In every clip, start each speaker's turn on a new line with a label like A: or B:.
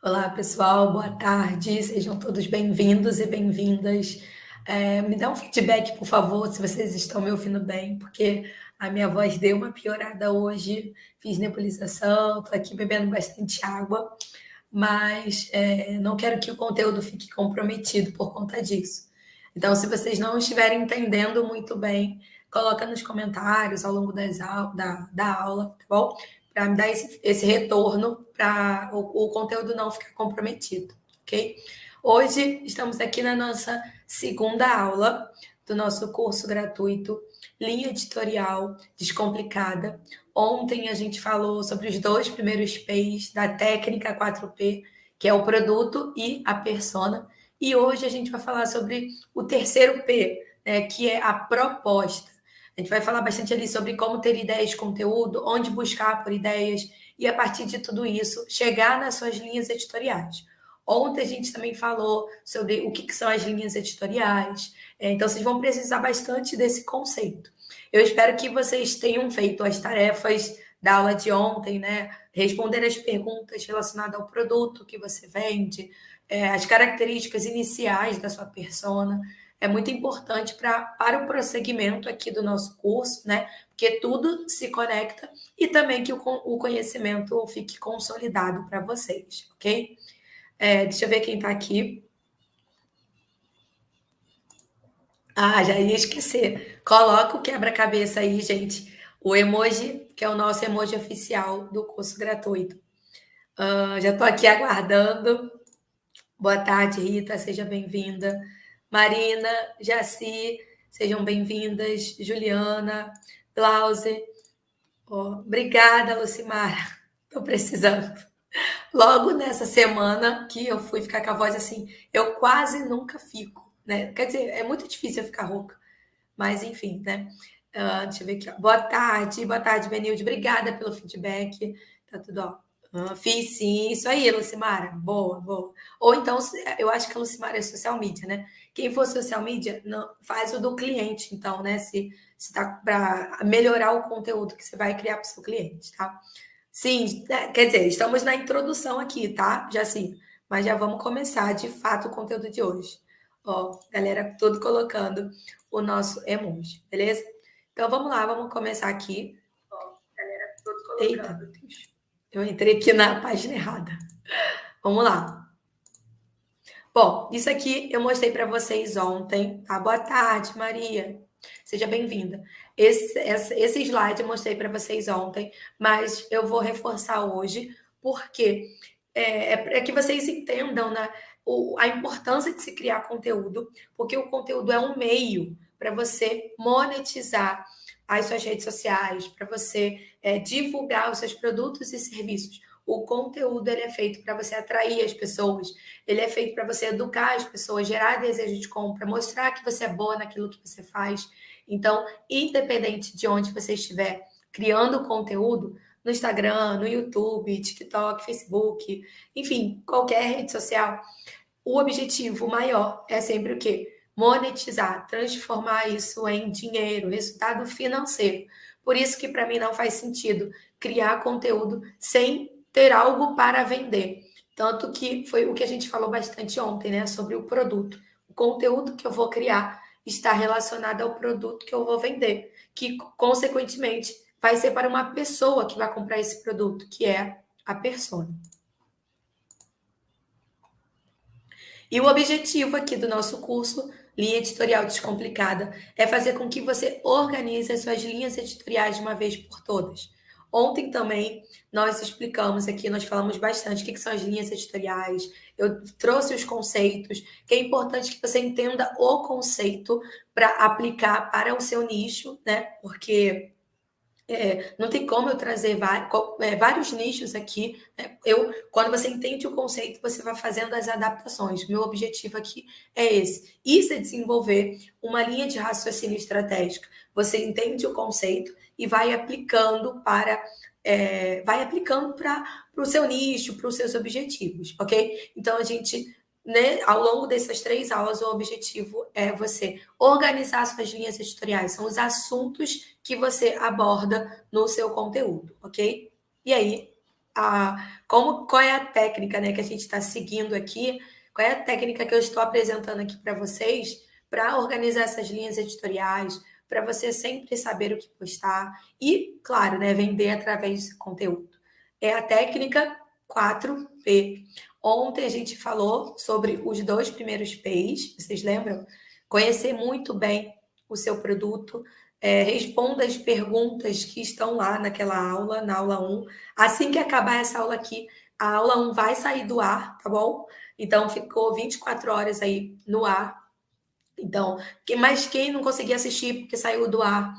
A: Olá, pessoal, boa tarde, sejam todos bem-vindos e bem-vindas. Me dá um feedback, por favor, se vocês estão me ouvindo bem, porque a minha voz deu uma piorada hoje, fiz nebulização, estou aqui bebendo bastante água, mas não quero que o conteúdo fique comprometido por conta disso. Então, se vocês não estiverem entendendo muito bem, coloca nos comentários ao longo da aula, tá bom? Para me dar esse retorno, para o conteúdo não ficar comprometido, ok? Hoje estamos aqui na nossa segunda aula do nosso curso gratuito Linha Editorial Descomplicada. Ontem a gente falou sobre os dois primeiros P's da técnica 4P, que é o produto e a persona. E hoje a gente vai falar sobre o terceiro P, né, que é a proposta. A gente vai falar bastante ali sobre como ter ideias de conteúdo, onde buscar por ideias e, a partir de tudo isso, chegar nas suas linhas editoriais. Ontem a gente também falou sobre o que são as linhas editoriais, então vocês vão precisar bastante desse conceito. Eu espero que vocês tenham feito as tarefas da aula de ontem, né? Responder as perguntas relacionadas ao produto que você vende, as características iniciais da sua persona. É muito importante para o prosseguimento aqui do nosso curso, né? Porque tudo se conecta e também que o conhecimento fique consolidado para vocês, ok? Deixa eu ver quem está aqui. Ah, já ia esquecer. Coloca o quebra-cabeça aí, gente. O emoji, que é o nosso emoji oficial do curso gratuito. Já estou aqui aguardando. Boa tarde, Rita, seja bem-vinda. Marina, Jaci, sejam bem-vindas. Juliana, Blause. Obrigada, Lucimara. Estou precisando. Logo nessa semana que eu fui ficar com a voz assim, eu quase nunca fico, né? Quer dizer, é muito difícil eu ficar rouca. Mas, enfim, né? Deixa eu ver aqui. Ó. Boa tarde, Benilde. Obrigada pelo feedback. Tá tudo, ó. Fiz sim, isso aí, Lucimara. Boa, boa. Ou então, eu acho que a Lucimara é social media, né? Quem for social media, não, faz o do cliente, então, né? Se tá para melhorar o conteúdo que você vai criar para o seu cliente, tá? Sim, quer dizer, estamos na introdução aqui, tá? Já sim, mas já vamos começar de fato o conteúdo de hoje. Ó, galera, tudo colocando o nosso emoji, beleza? Então vamos lá, vamos começar aqui. Ó, galera, tudo colocando. Eita, meu Deus. Eu entrei aqui na página errada. Vamos lá. Bom, isso aqui eu mostrei para vocês ontem, tá? Boa tarde, Maria. Seja bem-vinda. Esse slide eu mostrei para vocês ontem, mas eu vou reforçar hoje, porque é para que vocês entendam, né, a importância de se criar conteúdo, porque o conteúdo é um meio para você monetizar as suas redes sociais, para você divulgar os seus produtos e serviços. O conteúdo ele é feito para você atrair as pessoas, ele é feito para você educar as pessoas, gerar desejo de compra, mostrar que você é boa naquilo que você faz. Então, independente de onde você estiver criando conteúdo, no Instagram, no YouTube, TikTok, Facebook, enfim, qualquer rede social, o objetivo maior é sempre o quê? Monetizar, transformar isso em dinheiro, resultado financeiro. Por isso que para mim não faz sentido criar conteúdo sem ter algo para vender. Tanto que foi o que a gente falou bastante ontem, né? Sobre o produto. O conteúdo que eu vou criar está relacionado ao produto que eu vou vender, que consequentemente vai ser para uma pessoa que vai comprar esse produto, que é a persona. E o objetivo aqui do nosso curso, Linha Editorial Descomplicada, é fazer com que você organize as suas linhas editoriais de uma vez por todas. Ontem também nós explicamos aqui, nós falamos bastante o que são as linhas editoriais, eu trouxe os conceitos, que é importante que você entenda o conceito para aplicar para o seu nicho, né? Porque não tem como eu trazer vários nichos aqui. Né? Quando você entende o conceito, você vai fazendo as adaptações. Meu objetivo aqui é esse. Isso é desenvolver uma linha de raciocínio estratégica. Você entende o conceito e vai aplicando para o seu nicho, para os seus objetivos, ok? Então, a gente, né, ao longo dessas 3 aulas, o objetivo é você organizar suas linhas editoriais. São os assuntos que você aborda no seu conteúdo, ok? E aí, qual é a técnica, né, que a gente está seguindo aqui, qual é a técnica que eu estou apresentando aqui para vocês para organizar essas linhas editoriais, para você sempre saber o que postar e, claro, né, vender através do conteúdo. É a técnica 4P. Ontem a gente falou sobre os 2 primeiros P's, vocês lembram? Conhecer muito bem o seu produto, responda as perguntas que estão lá naquela aula, na aula 1. Assim que acabar essa aula aqui, a aula 1 vai sair do ar, tá bom? Então ficou 24 horas aí no ar. Então, mas quem não conseguir assistir porque saiu do ar,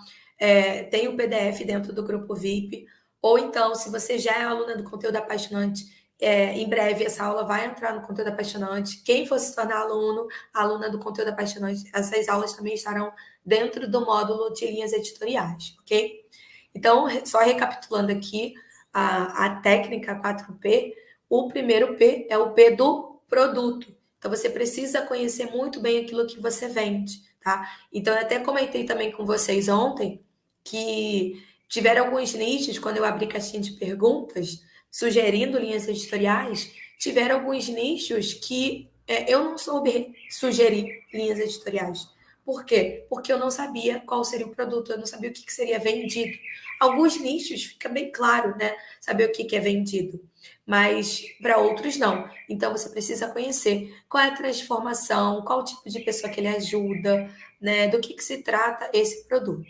A: tem o PDF dentro do grupo VIP. Ou então, se você já é aluna do conteúdo apaixonante, em breve essa aula vai entrar no conteúdo apaixonante. Quem for se tornar aluno, aluna do conteúdo apaixonante, essas aulas também estarão dentro do módulo de linhas editoriais, ok? Então, só recapitulando aqui a técnica 4P, o primeiro P é o P do produto. Então, você precisa conhecer muito bem aquilo que você vende, tá? Então, eu até comentei também com vocês ontem que tiveram alguns nichos, quando eu abri caixinha de perguntas, sugerindo linhas editoriais, tiveram alguns nichos que eu não soube sugerir linhas editoriais. Por quê? Porque eu não sabia qual seria o produto, eu não sabia o que seria vendido. Alguns nichos fica bem claro, né? Saber o que é vendido, mas para outros não. Então você precisa conhecer qual é a transformação, qual o tipo de pessoa que ele ajuda, né? Do que se trata esse produto.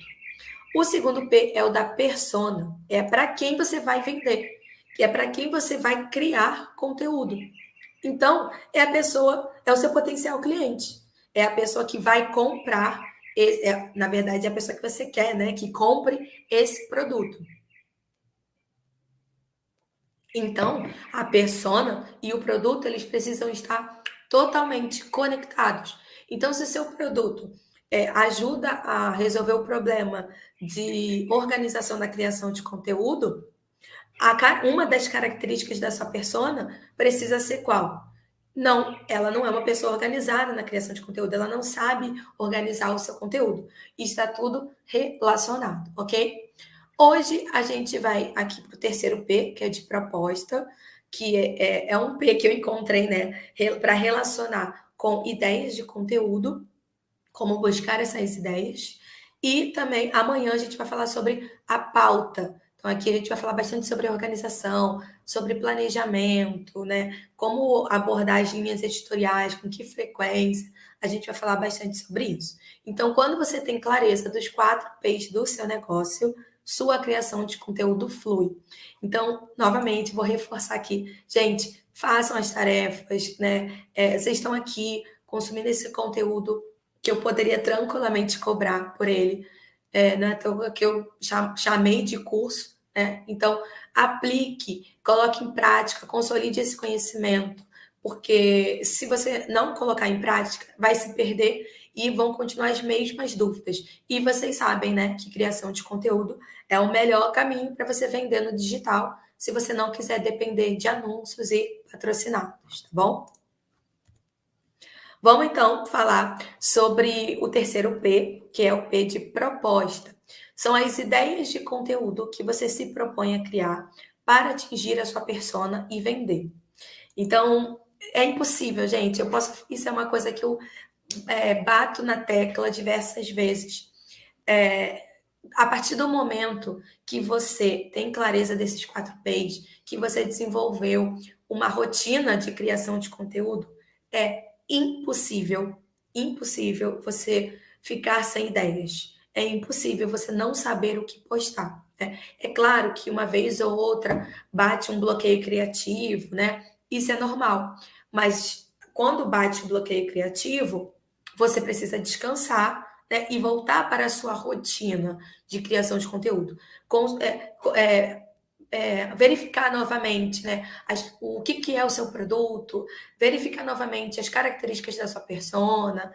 A: O segundo P é o da persona, é para quem você vai vender, que é para quem você vai criar conteúdo. Então, é a pessoa, é o seu potencial cliente, é a pessoa que vai comprar, na verdade, é a pessoa que você quer, né? Que compre esse produto. Então, a persona e o produto, eles precisam estar totalmente conectados. Então, se seu produto ajuda a resolver o problema de organização da criação de conteúdo, uma das características da sua persona precisa ser qual? Não, ela não é uma pessoa organizada na criação de conteúdo, ela não sabe organizar o seu conteúdo. Está tudo relacionado, ok? Hoje a gente vai aqui para o terceiro P, que é de proposta, que é um P que eu encontrei, né, para relacionar com ideias de conteúdo, como buscar essas ideias. E também amanhã a gente vai falar sobre a pauta. Então aqui a gente vai falar bastante sobre organização, sobre planejamento, né? Como abordar as linhas editoriais, com que frequência. A gente vai falar bastante sobre isso. Então, quando você tem clareza dos 4 P's do seu negócio, sua criação de conteúdo flui. Então, novamente, vou reforçar aqui. Gente, façam as tarefas, né? Vocês estão aqui consumindo esse conteúdo que eu poderia tranquilamente cobrar por ele. Não é à toa que eu chamei de curso, né? Então, aplique, coloque em prática, consolide esse conhecimento, porque se você não colocar em prática, vai se perder e vão continuar as mesmas dúvidas. E vocês sabem, né, que criação de conteúdo é o melhor caminho para você vender no digital, se você não quiser depender de anúncios e patrocinados, tá bom? Vamos então falar sobre o terceiro P, que é o P de proposta. São as ideias de conteúdo que você se propõe a criar para atingir a sua persona e vender. Então, é impossível, gente. Isso é uma coisa que eu bato na tecla diversas vezes. A partir do momento que você tem clareza desses 4 P's, que você desenvolveu uma rotina de criação de conteúdo, é impossível você ficar sem ideias. É impossível você não saber o que postar, né? É claro que uma vez ou outra bate um bloqueio criativo, né? Isso é normal. Mas quando bate o bloqueio criativo, você precisa descansar, né, e voltar para a sua rotina de criação de conteúdo. Verificar novamente, né, o que é o seu produto, verificar novamente as características da sua persona,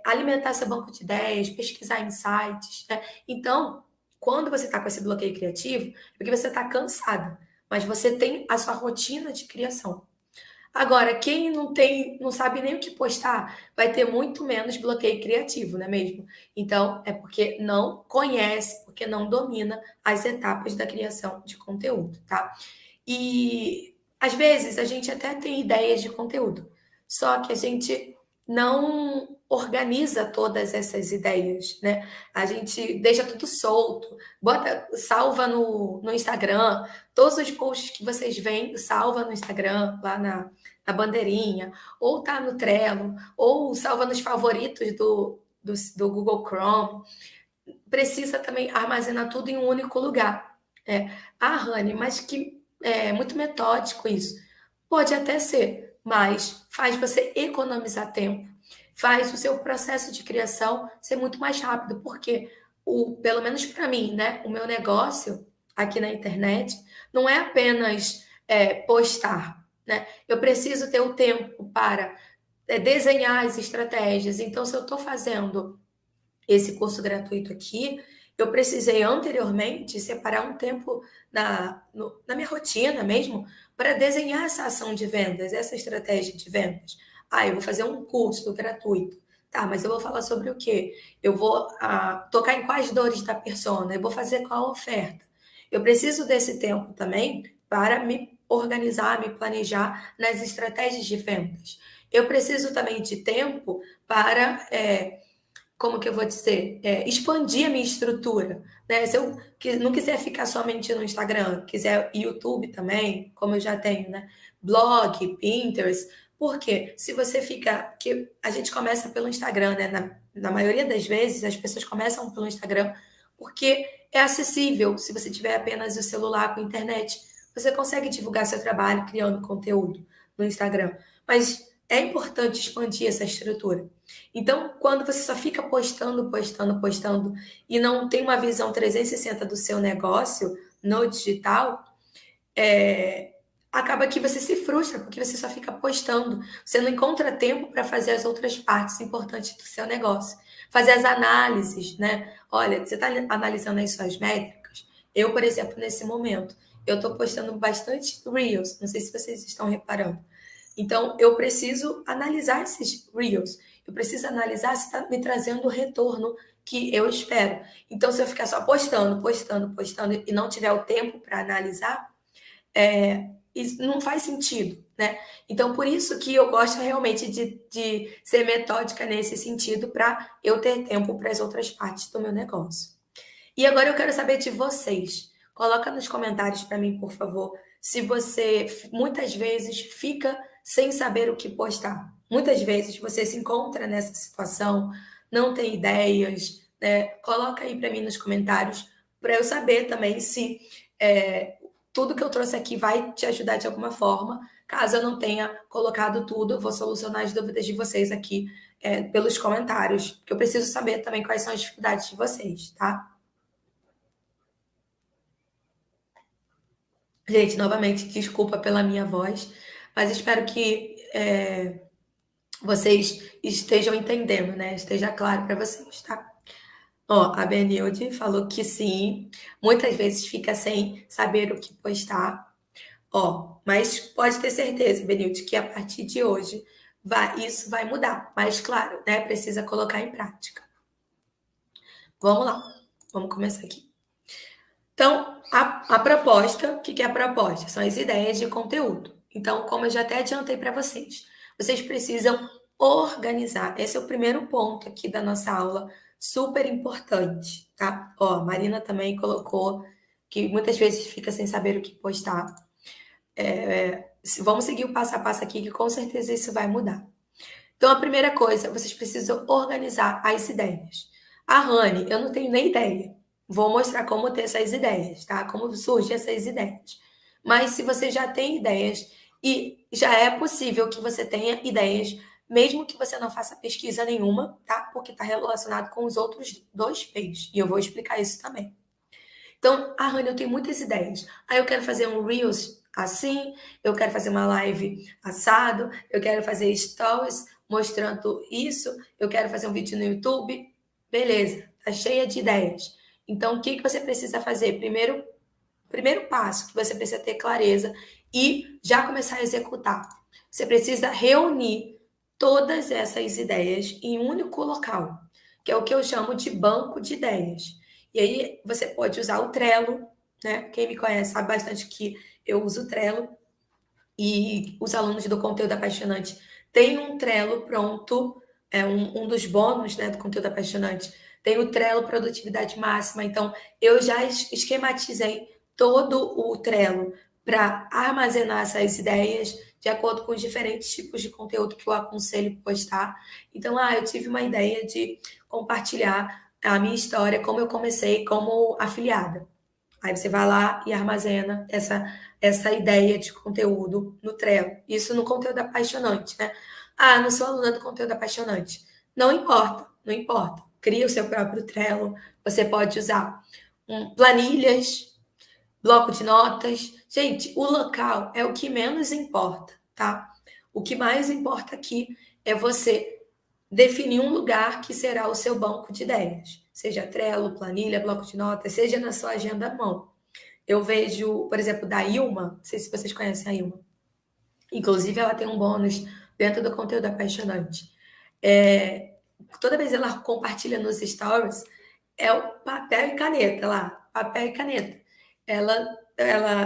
A: alimentar seu banco de ideias, pesquisar em sites, né? Então, quando você está com esse bloqueio criativo, é porque você está cansada, mas você tem a sua rotina de criação. Agora, quem não sabe nem o que postar, vai ter muito menos bloqueio criativo, não é mesmo? Então, é porque não conhece, porque não domina as etapas da criação de conteúdo, tá? E às vezes a gente até tem ideias de conteúdo, só que a gente não organiza todas essas ideias, né? A gente deixa tudo solto, bota, salva no Instagram, todos os posts que vocês veem, salva no Instagram, lá na bandeirinha, ou tá no Trello, ou salva nos favoritos do Google Chrome. Precisa também armazenar tudo em um único lugar. Rani, mas que é muito metódico isso. Pode até ser, mas faz você economizar tempo, faz o seu processo de criação ser muito mais rápido, porque pelo menos para mim, né, o meu negócio aqui na internet não é apenas postar, né? Eu preciso ter o tempo para desenhar as estratégias. Então, se eu estou fazendo esse curso gratuito aqui, eu precisei anteriormente separar um tempo na minha rotina mesmo para desenhar essa ação de vendas, essa estratégia de vendas. Eu vou fazer um curso gratuito. Tá, mas eu vou falar sobre o quê? Eu vou tocar em quais dores da persona? Eu vou fazer qual oferta? Eu preciso desse tempo também para me organizar, me planejar nas estratégias de vendas. Eu preciso também de tempo para como que eu vou dizer, expandir a minha estrutura, né? Se eu não quiser ficar somente no Instagram, quiser YouTube também, como eu já tenho, né? Blog, Pinterest, por quê? Se você fica, que a gente começa pelo Instagram, né? Na maioria das vezes, as pessoas começam pelo Instagram porque é acessível. Se você tiver apenas o celular com internet, você consegue divulgar seu trabalho criando conteúdo no Instagram. Mas é importante expandir essa estrutura. Então, quando você só fica postando, postando, postando e não tem uma visão 360 do seu negócio no digital, acaba que você se frustra porque você só fica postando. Você não encontra tempo para fazer as outras partes importantes do seu negócio. Fazer as análises, né? Olha, você está analisando as suas métricas. Eu, por exemplo, nesse momento, eu estou postando bastante Reels. Não sei se vocês estão reparando. Então, eu preciso analisar esses Reels. Eu preciso analisar se está me trazendo o retorno que eu espero. Então, se eu ficar só postando, postando, postando e não tiver o tempo para analisar, isso não faz sentido, né? Então, por isso que eu gosto realmente de ser metódica nesse sentido, para eu ter tempo para as outras partes do meu negócio. E agora eu quero saber de vocês. Coloca nos comentários para mim, por favor, se você muitas vezes fica sem saber o que postar. Muitas vezes você se encontra nessa situação, não tem ideias, né? Coloca aí para mim nos comentários para eu saber também se tudo que eu trouxe aqui vai te ajudar de alguma forma. Caso eu não tenha colocado tudo, eu vou solucionar as dúvidas de vocês aqui pelos comentários, porque eu preciso saber também quais são as dificuldades de vocês, tá? Gente, novamente, desculpa pela minha voz, mas espero que vocês estejam entendendo, né? Esteja claro para vocês, tá? Ó, a Benilde falou que sim, muitas vezes fica sem saber o que postar. Ó, mas pode ter certeza, Benilde, que a partir de hoje isso vai mudar. Mas, claro, né? Precisa colocar em prática. Vamos lá, vamos começar aqui. Então, a proposta, o que é a proposta? São as ideias de conteúdo. Então, como eu já até adiantei para vocês precisam organizar. Esse é o primeiro ponto aqui da nossa aula, super importante, tá? Ó, a Marina também colocou que muitas vezes fica sem saber o que postar. Vamos seguir o passo a passo aqui, que com certeza isso vai mudar. Então, a primeira coisa, vocês precisam organizar as ideias. Rani, eu não tenho nem ideia. Vou mostrar como ter essas ideias, tá? Como surgem essas ideias. Mas se você já tem ideias, e já é possível que você tenha ideias, mesmo que você não faça pesquisa nenhuma, tá? Porque está relacionado com os outros 2 P's. E eu vou explicar isso também. Então, Rani, eu tenho muitas ideias. Eu quero fazer um Reels assim, eu quero fazer uma live assado, eu quero fazer stories mostrando isso, eu quero fazer um vídeo no YouTube. Beleza, tá cheia de ideias. Então, o que você precisa fazer? Primeiro passo que você precisa ter clareza e já começar a executar. Você precisa reunir todas essas ideias em um único local, que é o que eu chamo de banco de ideias. E aí você pode usar o Trello, né? Quem me conhece sabe bastante que eu uso o Trello e os alunos do Conteúdo Apaixonante têm um Trello pronto, é um dos bônus, né, do Conteúdo Apaixonante. Tem o Trello Produtividade Máxima, então eu já esquematizei todo o Trello para armazenar essas ideias de acordo com os diferentes tipos de conteúdo que eu aconselho postar. Então, eu tive uma ideia de compartilhar a minha história, como eu comecei como afiliada. Aí você vai lá e armazena essa ideia de conteúdo no Trello. Isso no conteúdo apaixonante, né? Não sou aluna do conteúdo apaixonante. Não importa, não importa. Cria o seu próprio Trello. Você pode usar planilhas, bloco de notas. Gente, o local é o que menos importa, tá? O que mais importa aqui é você definir um lugar que será o seu banco de ideias. Seja Trello, planilha, bloco de notas, seja na sua agenda à mão. Eu vejo, por exemplo, da Ilma, não sei se vocês conhecem a Ilma. Inclusive, ela tem um bônus dentro do conteúdo apaixonante. Toda vez ela compartilha nos stories, é o papel e caneta lá, papel e caneta.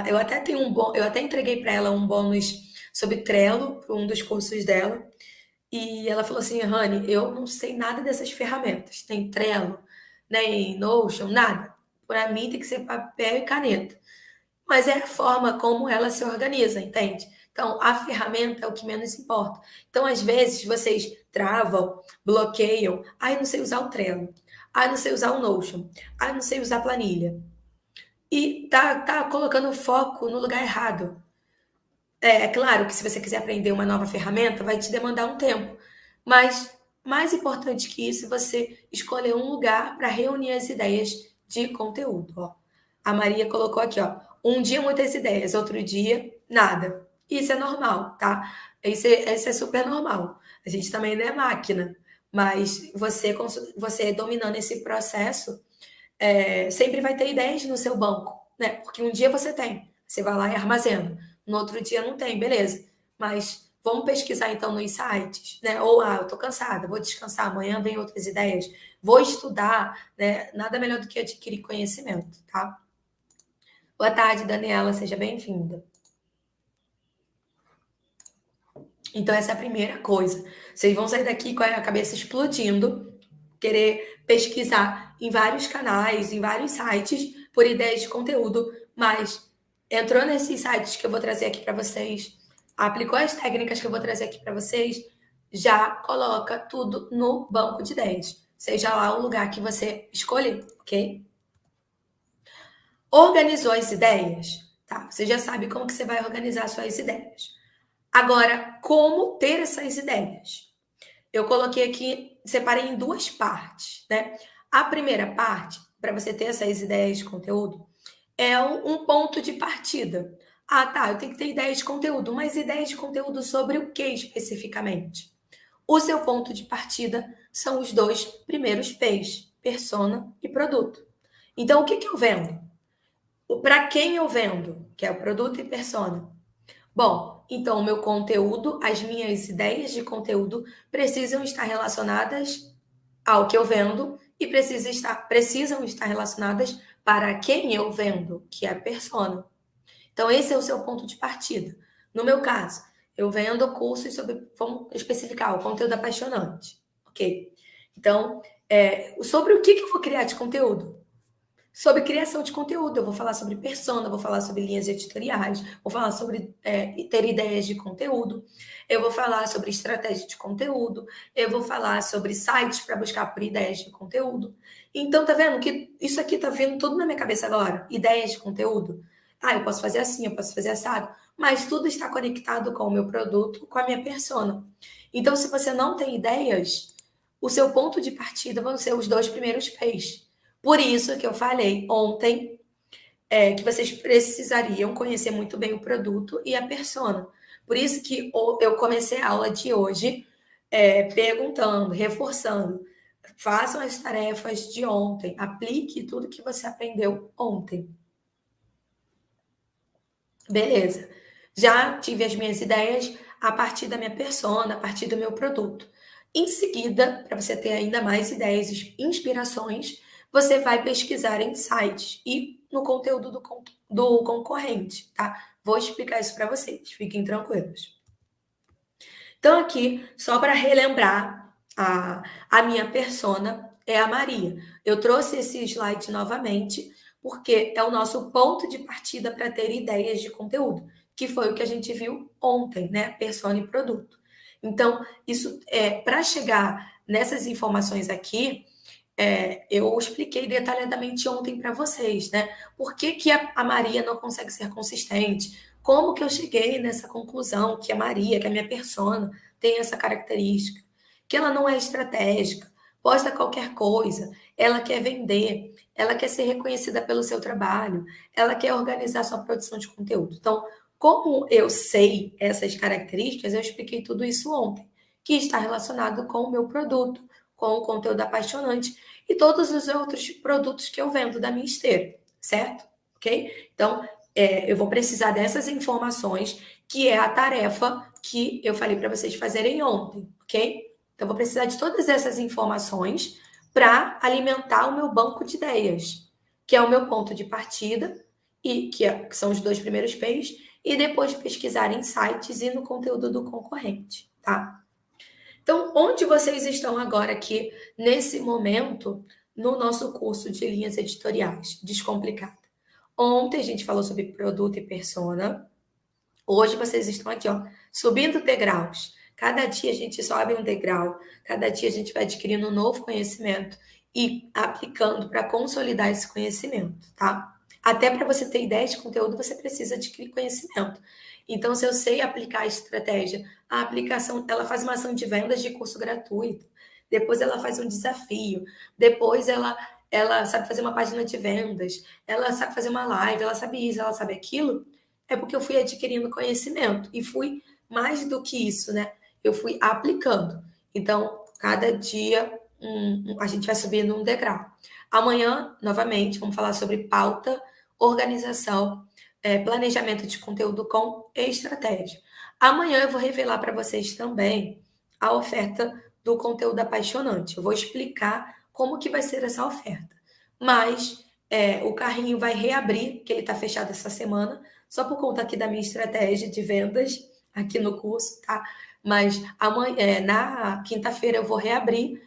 A: Eu até tenho eu até entreguei para ela um bônus sobre Trello, para um dos cursos dela. E ela falou assim, Rani, eu não sei nada dessas ferramentas, nem Trello, nem Notion, nada. Para mim tem que ser papel e caneta. Mas é a forma como ela se organiza, entende? Então, a ferramenta é o que menos importa. Então, às vezes, vocês travam, bloqueiam. Não sei usar o Trello. Não sei usar o Notion. Não sei usar a planilha. E tá colocando o foco no lugar errado. É claro que se você quiser aprender uma nova ferramenta, vai te demandar um tempo. Mas, mais importante que isso, é você escolher um lugar para reunir as ideias de conteúdo. Ó. A Maria colocou aqui, ó. Um dia muitas ideias, outro dia nada. Isso é normal, tá? Isso é super normal. A gente também não é máquina. Mas você dominando esse processo, sempre vai ter ideias no seu banco, né? Porque um dia você tem, você vai lá e armazena. No outro dia não tem, beleza. Mas vamos pesquisar então nos sites, né? Ou, eu tô cansada, vou descansar, amanhã vem outras ideias. Vou estudar, né? Nada melhor do que adquirir conhecimento, tá? Boa tarde, Daniela, seja bem-vinda. Então, essa é a primeira coisa. Vocês vão sair daqui com a cabeça explodindo, querer pesquisar em vários canais, em vários sites, por ideias de conteúdo, mas entrou nesses sites que eu vou trazer aqui para vocês, aplicou as técnicas que eu vou trazer aqui para vocês, já coloca tudo no banco de ideias. Seja lá o lugar que você escolher, ok? Organizou as ideias? Tá, você já sabe como que você vai organizar suas ideias. Agora, como ter essas ideias? Eu coloquei aqui, separei em duas partes, né? A primeira parte, para você ter essas ideias de conteúdo, é um ponto de partida. Tá, eu tenho que ter ideias de conteúdo, mas ideias de conteúdo sobre o que especificamente? O seu ponto de partida são os dois primeiros P's, persona e produto. Então, o que eu vendo? Para quem eu vendo? Que é o produto e persona. Bom, então o meu conteúdo, as minhas ideias de conteúdo precisam estar relacionadas ao que eu vendo e precisam estar relacionadas para quem eu vendo, que é a persona. Então, esse é o seu ponto de partida. No meu caso, eu vendo cursos sobre, vamos especificar, o conteúdo apaixonante. Ok? Então, sobre o que eu vou criar de conteúdo? Sobre criação de conteúdo, eu vou falar sobre persona, vou falar sobre linhas editoriais, vou falar sobre ter ideias de conteúdo, eu vou falar sobre estratégia de conteúdo, eu vou falar sobre sites para buscar por ideias de conteúdo. Então, tá vendo que isso aqui tá vindo tudo na minha cabeça agora? Ideias de conteúdo. Eu posso fazer assim, eu posso fazer assado, mas tudo está conectado com o meu produto, com a minha persona. Então, se você não tem ideias, o seu ponto de partida vão ser os dois primeiros P's. Por isso que eu falei ontem que vocês precisariam conhecer muito bem o produto e a persona. Por isso que eu comecei a aula de hoje perguntando, reforçando. Façam as tarefas de ontem, aplique tudo que você aprendeu ontem. Beleza. Já tive as minhas ideias a partir da minha persona, a partir do meu produto. Em seguida, para você ter ainda mais ideias e inspirações, você vai pesquisar em sites e no conteúdo do concorrente, tá? Vou explicar isso para vocês, fiquem tranquilos. Então, aqui, só para relembrar, a minha persona é a Maria. Eu trouxe esse slide novamente, porque é o nosso ponto de partida para ter ideias de conteúdo, que foi o que a gente viu ontem, né? Persona e produto. Então, isso para chegar nessas informações aqui, eu expliquei detalhadamente ontem para vocês, né? Por que, que a Maria não consegue ser consistente? Como que eu cheguei nessa conclusão que a Maria, que a minha persona, tem essa característica? Que ela não é estratégica, posta qualquer coisa, ela quer vender, ela quer ser reconhecida pelo seu trabalho, ela quer organizar sua produção de conteúdo. Então, como eu sei essas características, eu expliquei tudo isso ontem, que está relacionado com o meu produto, com o conteúdo apaixonante e todos os outros produtos que eu vendo da minha esteira, certo? Ok? Então, eu vou precisar dessas informações, que é a tarefa que eu falei para vocês fazerem ontem, ok? Então, eu vou precisar de todas essas informações para alimentar o meu banco de ideias, que é o meu ponto de partida, e que são os 2 primeiros P's, e depois pesquisar em sites e no conteúdo do concorrente, tá? Então, onde vocês estão agora aqui, nesse momento, no nosso curso de linhas editoriais, Descomplicada? Ontem a gente falou sobre produto e persona. Hoje vocês estão aqui, ó, subindo degraus. Cada dia a gente sobe um degrau, cada dia a gente vai adquirindo um novo conhecimento e aplicando para consolidar esse conhecimento, tá? Até para você ter ideia de conteúdo, você precisa adquirir conhecimento. Então, se eu sei aplicar a estratégia, a aplicação, ela faz uma ação de vendas de curso gratuito, depois ela faz um desafio, depois ela sabe fazer uma página de vendas, ela sabe fazer uma live, ela sabe isso, ela sabe aquilo, é porque eu fui adquirindo conhecimento e fui mais do que isso, né? Eu fui aplicando. Então, cada dia a gente vai subindo um degrau. Amanhã, novamente, vamos falar sobre pauta, organização, planejamento de conteúdo com estratégia. Amanhã eu vou revelar para vocês também a oferta do conteúdo apaixonante. Eu vou explicar como que vai ser essa oferta. Mas o carrinho vai reabrir, que ele está fechado essa semana, só por conta aqui da minha estratégia de vendas aqui no curso, tá? Mas amanhã, na quinta-feira eu vou reabrir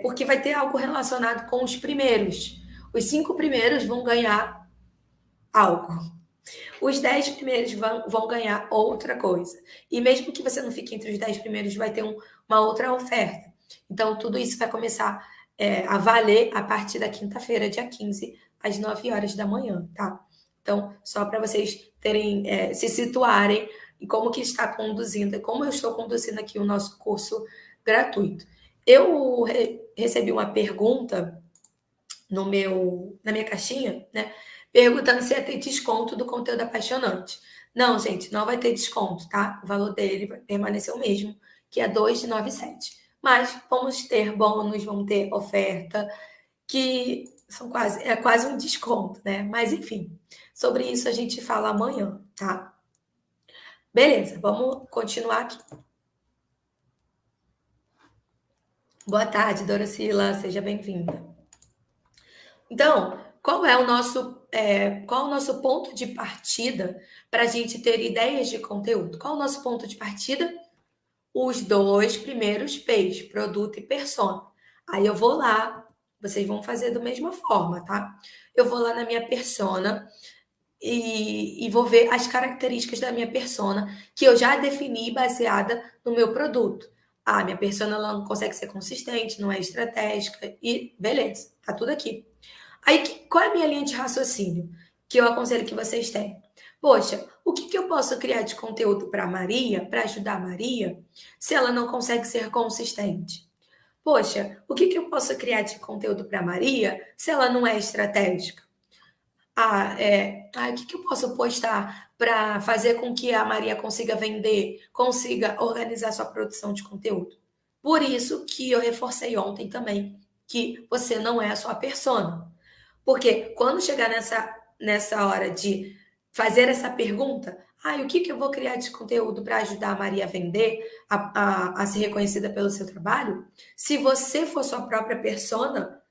A: porque vai ter algo relacionado com os primeiros. Os 5 primeiros vão ganhar algo. Os 10 primeiros vão ganhar outra coisa. E mesmo que você não fique entre os 10 primeiros, vai ter uma outra oferta. Então, tudo isso vai começar a valer a partir da quinta-feira, dia 15, às 9 horas da manhã, tá? Então, só para vocês terem, se situarem em como que está conduzindo, como eu estou conduzindo aqui o nosso curso gratuito. Eu recebi uma pergunta na minha caixinha, né? Perguntando se ia ter desconto do conteúdo apaixonante. Não, gente, não vai ter desconto, tá? O valor dele vai permanecer o mesmo, que é 297. Mas vamos ter bônus, vamos ter oferta, que é quase um desconto, né? Mas enfim, sobre isso a gente fala amanhã, tá? Beleza, vamos continuar aqui. Boa tarde, Doracila, seja bem-vinda. Então, qual é o nosso ponto de partida para a gente ter ideias de conteúdo? Qual é o nosso ponto de partida? Os 2 primeiros P's, produto e persona. Aí eu vou lá, vocês vão fazer da mesma forma, tá? Eu vou lá na minha persona e vou ver as características da minha persona que eu já defini baseada no meu produto. Ah, minha persona ela não consegue ser consistente, não é estratégica e beleza, tá tudo aqui. Aí, qual é a minha linha de raciocínio que eu aconselho que vocês tenham? Poxa, o que eu posso criar de conteúdo para Maria, para ajudar a Maria, se ela não consegue ser consistente? Poxa, o que eu posso criar de conteúdo para Maria, se ela não é estratégica? O que eu posso postar para fazer com que a Maria consiga vender, consiga organizar sua produção de conteúdo? Por isso que eu reforcei ontem também que você não é a sua persona. Porque quando chegar nessa hora de fazer essa pergunta, o que eu vou criar de conteúdo para ajudar a Maria a vender, a ser reconhecida pelo seu trabalho? Se você for sua própria persona,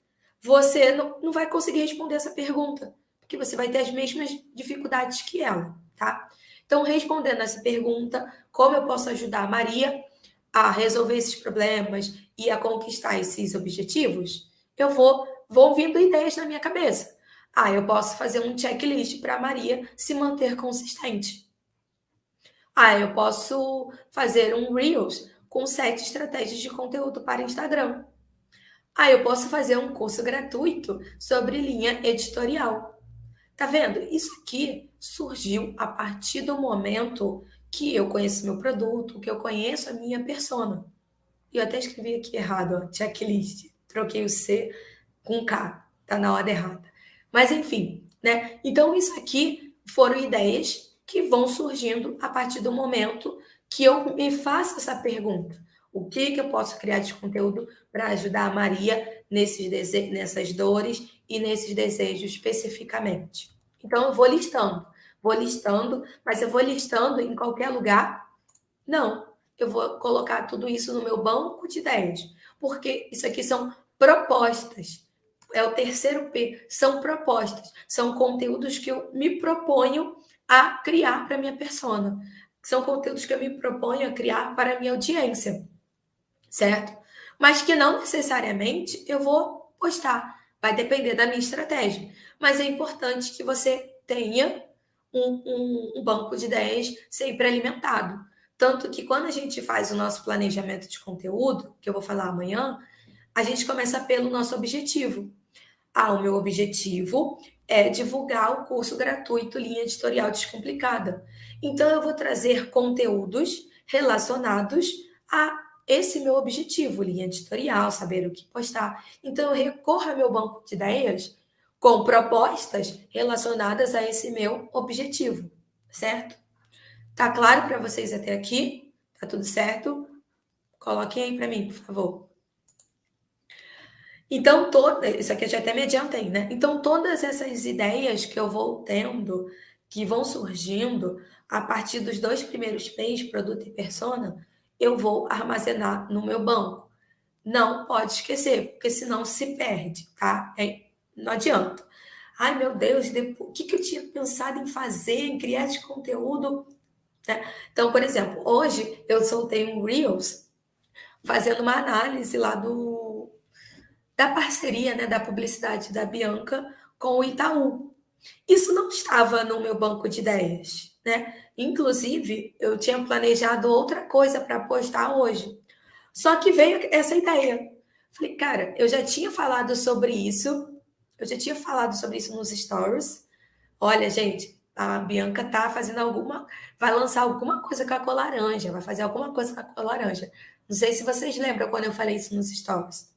A: você não vai conseguir responder essa pergunta. porque você vai ter as mesmas dificuldades que ela, tá? Então, respondendo essa pergunta, como eu posso ajudar a Maria a resolver esses problemas e a conquistar esses objetivos? Eu vou vindo ideias na minha cabeça. Eu posso fazer um checklist para a Maria se manter consistente. Eu posso fazer um Reels com 7 estratégias de conteúdo para Instagram. Eu posso fazer um curso gratuito sobre linha editorial. Tá vendo? Isso aqui surgiu a partir do momento que eu conheço meu produto, que eu conheço a minha persona. E eu até escrevi aqui errado, ó, checklist. Troquei o C com K, tá na hora errada. Mas enfim, né? Então isso aqui foram ideias que vão surgindo a partir do momento que eu me faço essa pergunta. O que eu posso criar de conteúdo para ajudar a Maria nessas dores e nesses desejos especificamente? Então eu vou listando, mas eu vou listando em qualquer lugar? Não, eu vou colocar tudo isso no meu banco de ideias, porque isso aqui são propostas. É o terceiro P, são propostas, são conteúdos que eu me proponho a criar para minha persona. São conteúdos que eu me proponho a criar para a minha audiência, certo? Mas que não necessariamente eu vou postar, vai depender da minha estratégia. Mas é importante que você tenha um banco de ideias sempre alimentado. Tanto que quando a gente faz o nosso planejamento de conteúdo, que eu vou falar amanhã, a gente começa pelo nosso objetivo. O meu objetivo é divulgar o curso gratuito Linha Editorial Descomplicada. Então, eu vou trazer conteúdos relacionados a esse meu objetivo, linha editorial, saber o que postar. Então, eu recorro ao meu banco de ideias com propostas relacionadas a esse meu objetivo, certo? Tá claro para vocês até aqui? Tá tudo certo? Coloquem aí para mim, por favor. Então, isso aqui eu já até me adiantei, né? Então, todas essas ideias que eu vou tendo, que vão surgindo a partir dos 2 primeiros P's, produto e persona, eu vou armazenar no meu banco. Não pode esquecer, porque senão se perde, tá? Não adianta. Ai, meu Deus, o que eu tinha pensado em fazer, em criar esse conteúdo? Né? Então, por exemplo, hoje eu soltei um Reels fazendo uma análise lá da parceria, né, da publicidade da Bianca com o Itaú. Isso não estava no meu banco de ideias, né? Inclusive, eu tinha planejado outra coisa para postar hoje. Só que veio essa ideia. Falei, cara, eu já tinha falado sobre isso, nos stories. Olha, gente, a Bianca tá vai lançar alguma coisa com a cor laranja, vai fazer alguma coisa com a cor laranja. Não sei se vocês lembram quando eu falei isso nos stories.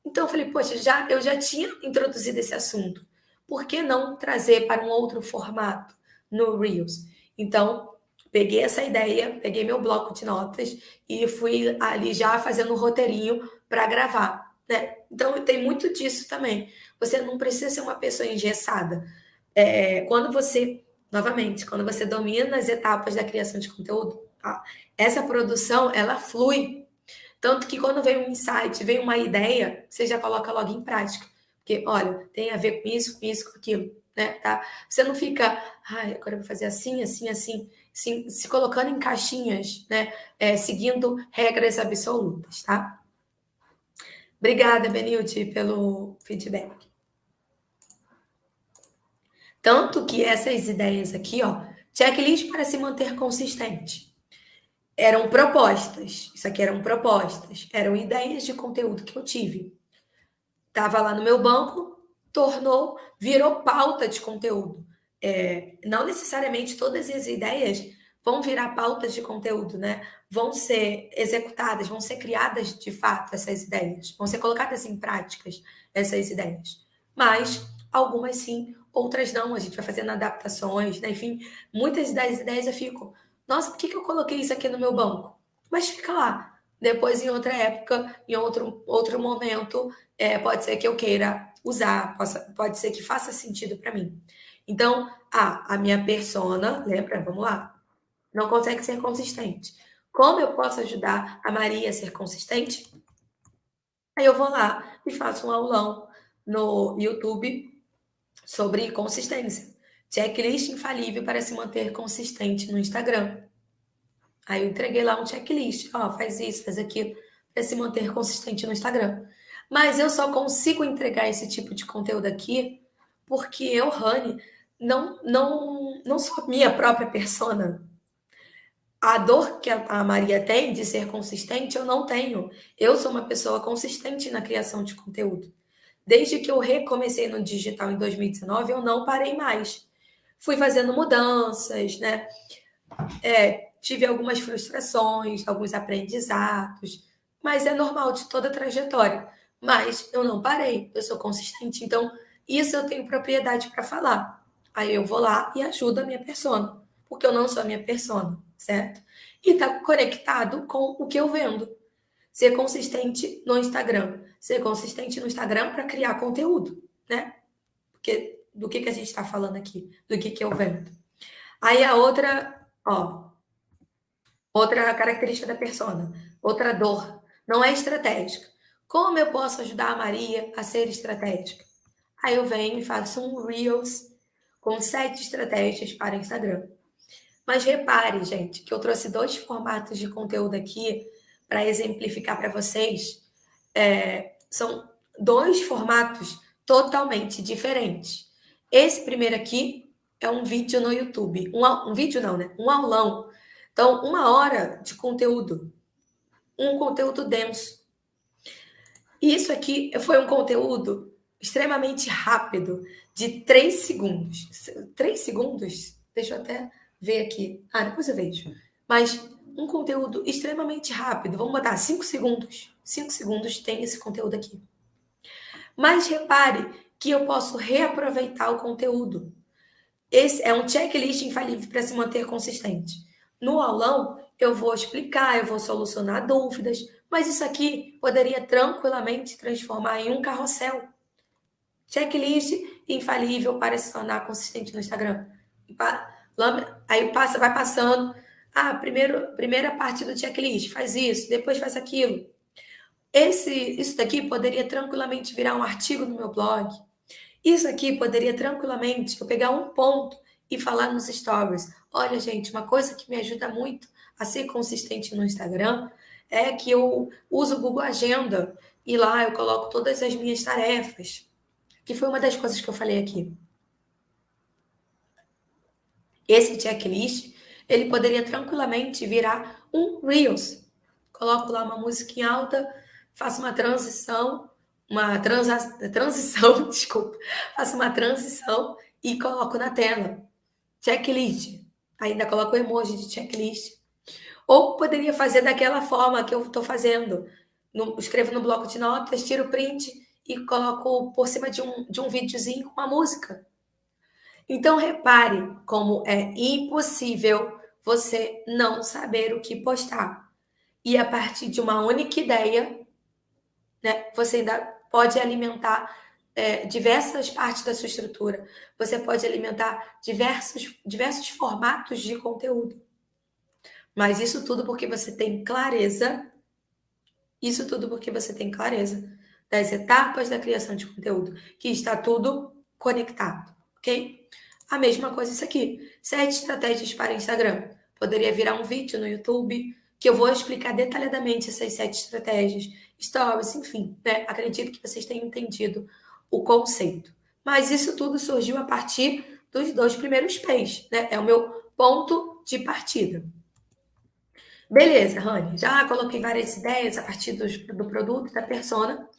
A: Então eu falei, poxa, eu já tinha introduzido esse assunto. Por que não trazer para um outro formato no Reels? Então, peguei essa ideia, peguei meu bloco de notas e fui ali já fazendo um roteirinho para gravar, né? Então, tem muito disso também. Você não precisa ser uma pessoa engessada. Quando você domina as etapas da criação de conteúdo, essa produção, ela flui. Tanto que quando vem um insight, vem uma ideia, você já coloca logo em prática. Porque, olha, tem a ver com isso, com aquilo, né? Tá? Você não fica, agora eu vou fazer assim, assim, assim, se colocando em caixinhas, né? Seguindo regras absolutas, tá? Obrigada, Benilde, pelo feedback. Tanto que essas ideias aqui, ó, checklist para se manter consistente. Eram propostas. Isso aqui eram propostas. Eram ideias de conteúdo que eu tive. Tava lá no meu banco, virou pauta de conteúdo. Não necessariamente todas as ideias vão virar pautas de conteúdo, né? Vão ser executadas, vão ser criadas de fato essas ideias, vão ser colocadas em práticas essas ideias. Mas algumas sim, outras não. A gente vai fazendo adaptações, né? Enfim, muitas das ideias eu fico, nossa, por que eu coloquei isso aqui no meu banco? Mas fica lá. Depois, em outra época, em outro momento, pode ser que eu queira usar, pode ser que faça sentido para mim. Então, a minha persona, lembra? Vamos lá. Não consegue ser consistente. Como eu posso ajudar a Maria a ser consistente? Aí eu vou lá e faço um aulão no YouTube sobre consistência. Checklist infalível para se manter consistente no Instagram. Aí eu entreguei lá um checklist. Ó, faz isso, faz aquilo, para se manter consistente no Instagram. Mas eu só consigo entregar esse tipo de conteúdo aqui porque eu, Rani, não sou minha própria persona. A dor que a Maria tem de ser consistente, eu não tenho. Eu sou uma pessoa consistente na criação de conteúdo. Desde que eu recomecei no digital em 2019, eu não parei mais. Fui fazendo mudanças, né? Tive algumas frustrações, alguns aprendizados, mas é normal de toda a trajetória. Mas eu não parei, eu sou consistente. Então, isso eu tenho propriedade para falar. Aí eu vou lá e ajudo a minha persona, porque eu não sou a minha persona, certo? E está conectado com o que eu vendo. Ser consistente no Instagram. Ser consistente no Instagram para criar conteúdo, né? Porque do que a gente está falando aqui? Do que eu vendo. Aí a outra, ó, outra característica da persona, outra dor, não é estratégica. Como eu posso ajudar a Maria a ser estratégica? Aí eu venho e faço um Reels com 7 estratégias para Instagram. Mas repare, gente, que eu trouxe 2 formatos de conteúdo aqui para exemplificar para vocês. São 2 formatos totalmente diferentes. Esse primeiro aqui é um vídeo no YouTube. Um vídeo não, né? Um aulão. Então, 1 hora de conteúdo. Um conteúdo denso. E isso aqui foi um conteúdo extremamente rápido, de 3 segundos. 3 segundos? Deixa eu até ver aqui. Depois eu vejo. Mas um conteúdo extremamente rápido. Vamos botar 5 segundos. 5 segundos tem esse conteúdo aqui. Mas repare que eu posso reaproveitar o conteúdo. Esse é um checklist infalível para se manter consistente. No aulão, eu vou explicar, eu vou solucionar dúvidas, mas isso aqui poderia tranquilamente transformar em um carrossel. Checklist infalível para se tornar consistente no Instagram. Aí vai passando. Primeira parte do checklist, faz isso, depois faz aquilo. Isso daqui poderia tranquilamente virar um artigo no meu blog. Isso aqui poderia tranquilamente eu pegar um ponto e falar nos stories. Olha, gente, uma coisa que me ajuda muito a ser consistente no Instagram é que eu uso o Google Agenda e lá eu coloco todas as minhas tarefas, que foi uma das coisas que eu falei aqui. Esse checklist, ele poderia tranquilamente virar um Reels. Coloco lá uma música em alta, faço uma transição, desculpa, faço uma transição e coloco na tela. Checklist. Ainda coloco o emoji de checklist. Ou poderia fazer daquela forma que eu estou fazendo. Escrevo no bloco de notas, tiro o print e coloco por cima de um videozinho com uma música. Então, repare como é impossível você não saber o que postar. E a partir de uma única ideia, né, você ainda pode alimentar diversas partes da sua estrutura. Você pode alimentar diversos formatos de conteúdo. Mas isso tudo porque você tem clareza. Isso tudo porque você tem clareza das etapas da criação de conteúdo, que está tudo conectado, ok? A mesma coisa isso aqui. 7 estratégias para Instagram. Poderia virar um vídeo no YouTube, que eu vou explicar detalhadamente essas 7 estratégias, stories, enfim, né? Acredito que vocês tenham entendido o conceito. Mas isso tudo surgiu a partir dos 2 primeiros P's, né? É o meu ponto de partida. Beleza, Rani, já coloquei várias ideias a partir do produto, da persona.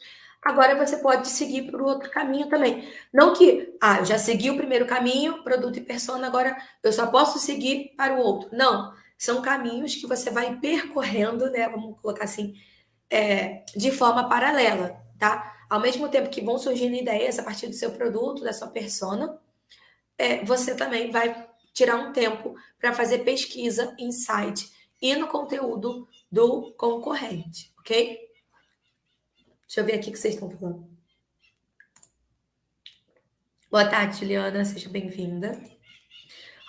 A: Agora você pode seguir para o outro caminho também. Não que, eu já segui o primeiro caminho, produto e persona, agora eu só posso seguir para o outro. Não, são caminhos que você vai percorrendo, né? Vamos colocar assim, de forma paralela, tá? Ao mesmo tempo que vão surgindo ideias a partir do seu produto, da sua persona, você também vai tirar um tempo para fazer pesquisa, insight e no conteúdo do concorrente, ok? Deixa eu ver aqui o que vocês estão falando. Boa tarde, Juliana, seja bem-vinda.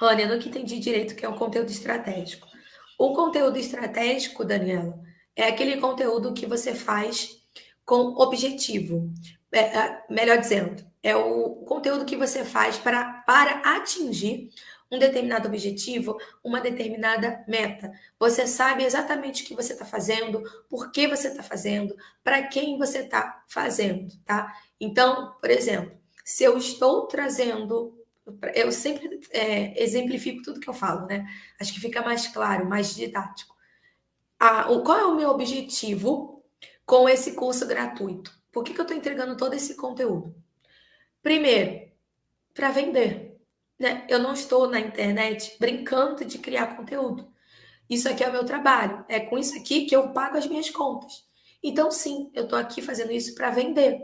A: Rony, eu nunca entendi direito o que é um conteúdo estratégico. O conteúdo estratégico, Daniela, é aquele conteúdo que você faz com objetivo. Melhor dizendo, é o conteúdo que você faz para atingir um determinado objetivo, uma determinada meta. Você sabe exatamente o que você está fazendo, por que você está fazendo, para quem você está fazendo, tá? Então, por exemplo, se eu estou trazendo, eu sempre exemplifico tudo que eu falo, né? Acho que fica mais claro, mais didático. Qual é o meu objetivo com esse curso gratuito? Por que eu estou entregando todo esse conteúdo? Primeiro, para vender, né? Eu não estou na internet brincando de criar conteúdo. Isso aqui é o meu trabalho. É com isso aqui que eu pago as minhas contas. Então, sim, eu estou aqui fazendo isso para vender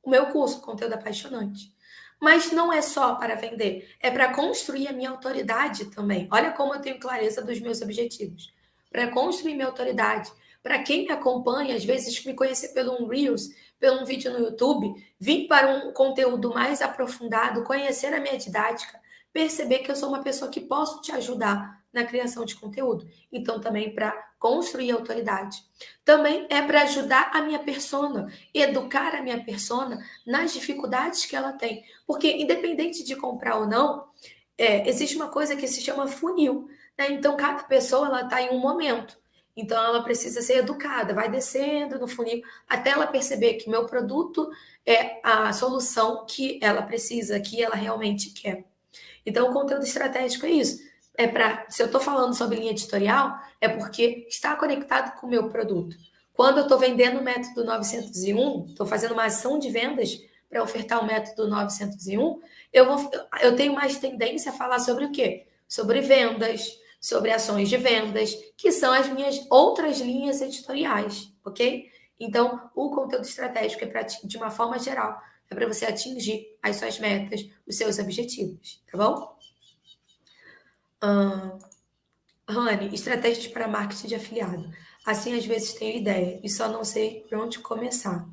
A: o meu curso, Conteúdo Apaixonante. Mas não é só para vender, é para construir a minha autoridade também. Olha como eu tenho clareza dos meus objetivos. Para construir minha autoridade. Para quem me acompanha, às vezes me conhecer pelo um Reels, pelo um vídeo no YouTube, vir para um conteúdo mais aprofundado, conhecer a minha didática, perceber que eu sou uma pessoa que posso te ajudar na criação de conteúdo. Então, também para construir autoridade. Também é para ajudar a minha persona, educar a minha persona nas dificuldades que ela tem. Porque, independente de comprar ou não, existe uma coisa que se chama funil. Né? Então, cada pessoa ela está em um momento. Então, ela precisa ser educada, vai descendo no funil até ela perceber que meu produto é a solução que ela precisa, que ela realmente quer. Então, o conteúdo estratégico é isso. Se eu estou falando sobre linha editorial, é porque está conectado com o meu produto. Quando eu estou vendendo o método 901, estou fazendo uma ação de vendas para ofertar o método 901, eu tenho mais tendência a falar sobre o quê? Sobre vendas, sobre ações de vendas, que são as minhas outras linhas editoriais, ok? Então, o conteúdo estratégico é de uma forma geral, é para você atingir as suas metas, os seus objetivos, tá bom? Rani, estratégias para marketing de afiliado. Assim, às vezes tenho ideia e só não sei por onde começar.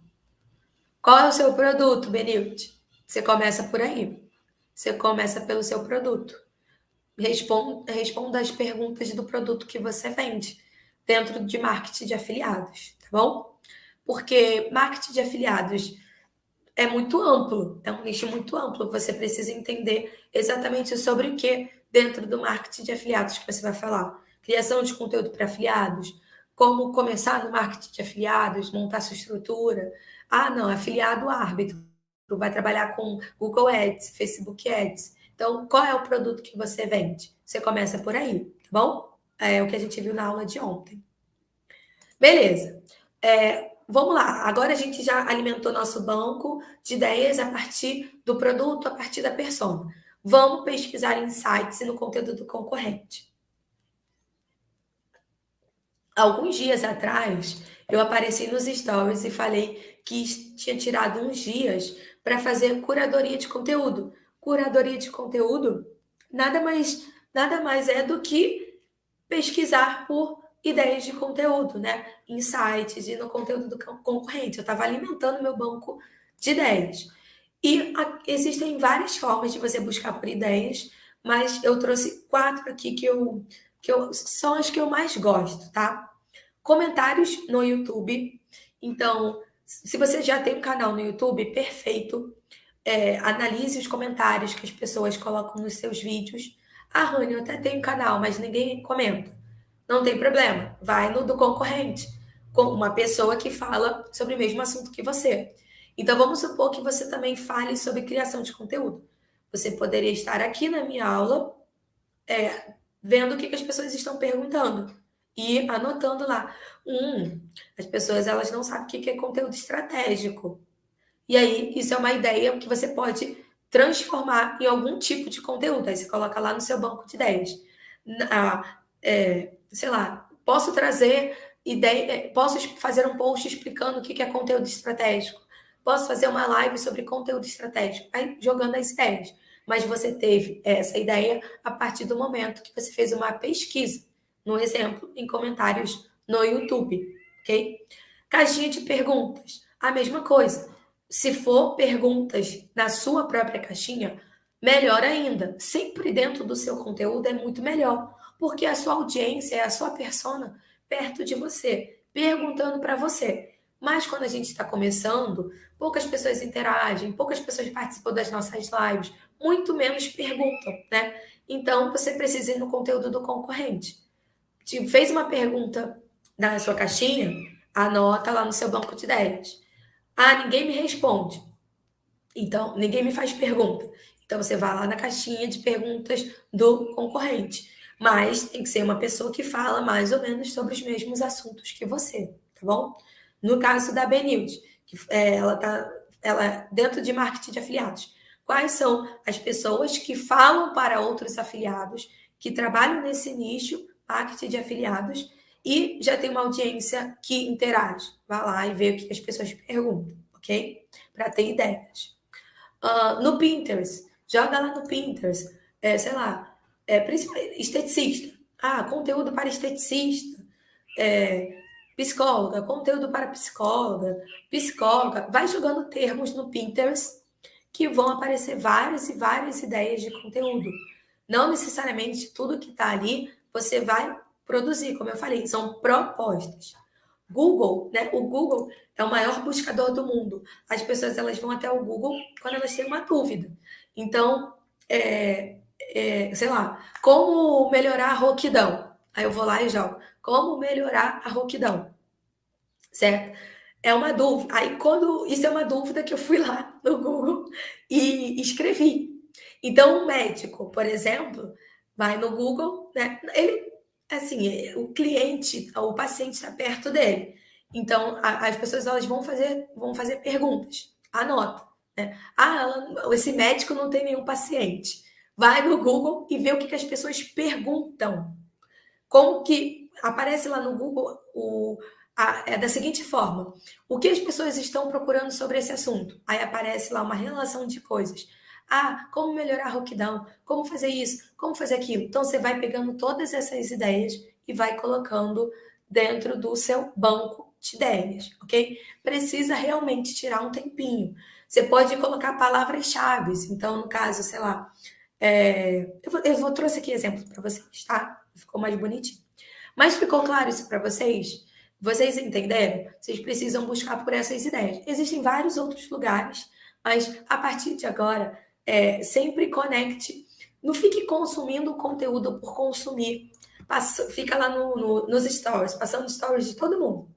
A: Qual é o seu produto, Benilde? Você começa por aí. Você começa pelo seu produto. Responda as perguntas do produto que você vende dentro de marketing de afiliados, tá bom? Porque marketing de afiliados é muito amplo, é um nicho muito amplo. Você precisa entender exatamente sobre o que dentro do marketing de afiliados que você vai falar. Criação de conteúdo para afiliados, como começar no marketing de afiliados, montar sua estrutura. Ah, não, afiliado árbitro, vai trabalhar com Google Ads, Facebook Ads. Então, qual é o produto que você vende? Você começa por aí, tá bom? É o que a gente viu na aula de ontem. Beleza. Vamos lá, agora a gente já alimentou nosso banco de ideias a partir do produto, a partir da persona. Vamos pesquisar insights no conteúdo do concorrente. Alguns dias atrás, eu apareci nos stories e falei que tinha tirado uns dias para fazer curadoria de conteúdo. Curadoria de conteúdo nada mais é do que pesquisar por ideias de conteúdo, né? Insights e no conteúdo do concorrente. Eu estava alimentando meu banco de ideias. E existem várias formas de você buscar por ideias, mas eu trouxe 4 aqui são as que eu mais gosto, tá? Comentários no YouTube. Então, se você já tem um canal no YouTube, perfeito. Analise os comentários que as pessoas colocam nos seus vídeos. Rani, eu até tenho um canal, mas ninguém comenta. Não tem problema, vai no do concorrente, com uma pessoa que fala sobre o mesmo assunto que você. Então, vamos supor que você também fale sobre criação de conteúdo. Você poderia estar aqui na minha aula, vendo o que as pessoas estão perguntando e anotando lá. As pessoas elas não sabem o que é conteúdo estratégico. E aí, isso é uma ideia que você pode transformar em algum tipo de conteúdo. Aí você coloca lá no seu banco de ideias. Sei lá, posso trazer ideia, posso fazer um post explicando o que é conteúdo estratégico. Posso fazer uma live sobre conteúdo estratégico. Aí, jogando as ideias. Mas você teve essa ideia a partir do momento que você fez uma pesquisa, no exemplo, em comentários no YouTube, ok? Caixinha de perguntas, a mesma coisa. Se for perguntas na sua própria caixinha, melhor ainda. Sempre dentro do seu conteúdo é muito melhor, porque a sua audiência é a sua persona perto de você, perguntando para você. Mas quando a gente está começando, poucas pessoas interagem, poucas pessoas participam das nossas lives, muito menos perguntam, né? Então, você precisa ir no conteúdo do concorrente. Fez uma pergunta na sua caixinha, anota lá no seu banco de ideias. Ah, ninguém me responde. Então, ninguém me faz pergunta. Então, você vai lá na caixinha de perguntas do concorrente. Mas tem que ser uma pessoa que fala mais ou menos sobre os mesmos assuntos que você, tá bom? No caso da Benilde, ela dentro de marketing de afiliados. Quais são as pessoas que falam para outros afiliados, que trabalham nesse nicho, marketing de afiliados, e já tem uma audiência que interage? Vai lá e vê o que as pessoas perguntam, ok? Para ter ideias. No Pinterest, joga lá no Pinterest, sei lá, principalmente esteticista. Ah, conteúdo para esteticista. Psicóloga, conteúdo para psicóloga, psicóloga. Vai jogando termos no Pinterest que vão aparecer várias e várias ideias de conteúdo. Não necessariamente tudo que está ali você vai produzir, como eu falei, são propostas. Google, né? O Google é o maior buscador do mundo. As pessoas elas vão até o Google quando elas têm uma dúvida. Então, sei lá, como melhorar a rouquidão? Aí eu vou lá e jogo. Como melhorar a rouquidão? Certo? É uma dúvida. Aí, quando isso é uma dúvida que eu fui lá no Google e escrevi. Então, um médico, por exemplo, vai no Google, né? Ele, assim, o cliente, o paciente está perto dele. Então, as pessoas elas vão fazer perguntas. Anota, né? Esse médico não tem nenhum paciente. Vai no Google e vê o que as pessoas perguntam. Como que aparece lá no Google é da seguinte forma: o que as pessoas estão procurando sobre esse assunto? Aí aparece lá uma relação de coisas. Ah, como melhorar a rouquidão? Como fazer isso? Como fazer aquilo? Então você vai pegando todas essas ideias e vai colocando dentro do seu banco de ideias, ok? Precisa realmente tirar um tempinho. Você pode colocar palavras-chave. Então, no caso, sei lá, eu trouxe aqui exemplos para vocês, tá? Ficou mais bonitinho. Mas ficou claro isso para vocês? Vocês entenderam? Vocês precisam buscar por essas ideias. Existem vários outros lugares, mas a partir de agora, sempre conecte. Não fique consumindo conteúdo por consumir. Fica lá nos stories, passando stories de todo mundo.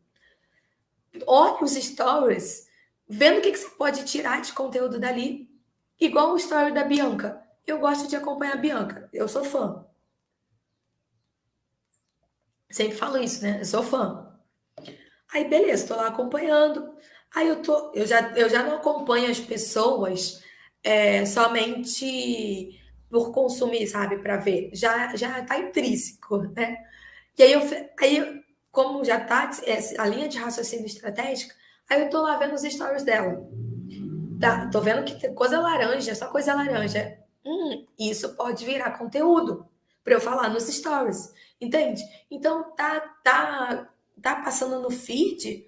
A: Olhe os stories, vendo o que você pode tirar de conteúdo dali. Igual o story da Bianca. Eu gosto de acompanhar a Bianca. Eu sou fã. Sempre falo isso, né? Eu sou fã. Aí, beleza, tô lá acompanhando. Aí eu já não acompanho as pessoas somente por consumir, sabe, para ver. Já tá intrínseco, né? E aí, como já tá a linha de raciocínio estratégica, aí eu tô lá vendo os stories dela. Tá, tô vendo que tem coisa laranja, só coisa laranja. Isso pode virar conteúdo para eu falar nos stories, entende? Então tá passando no feed,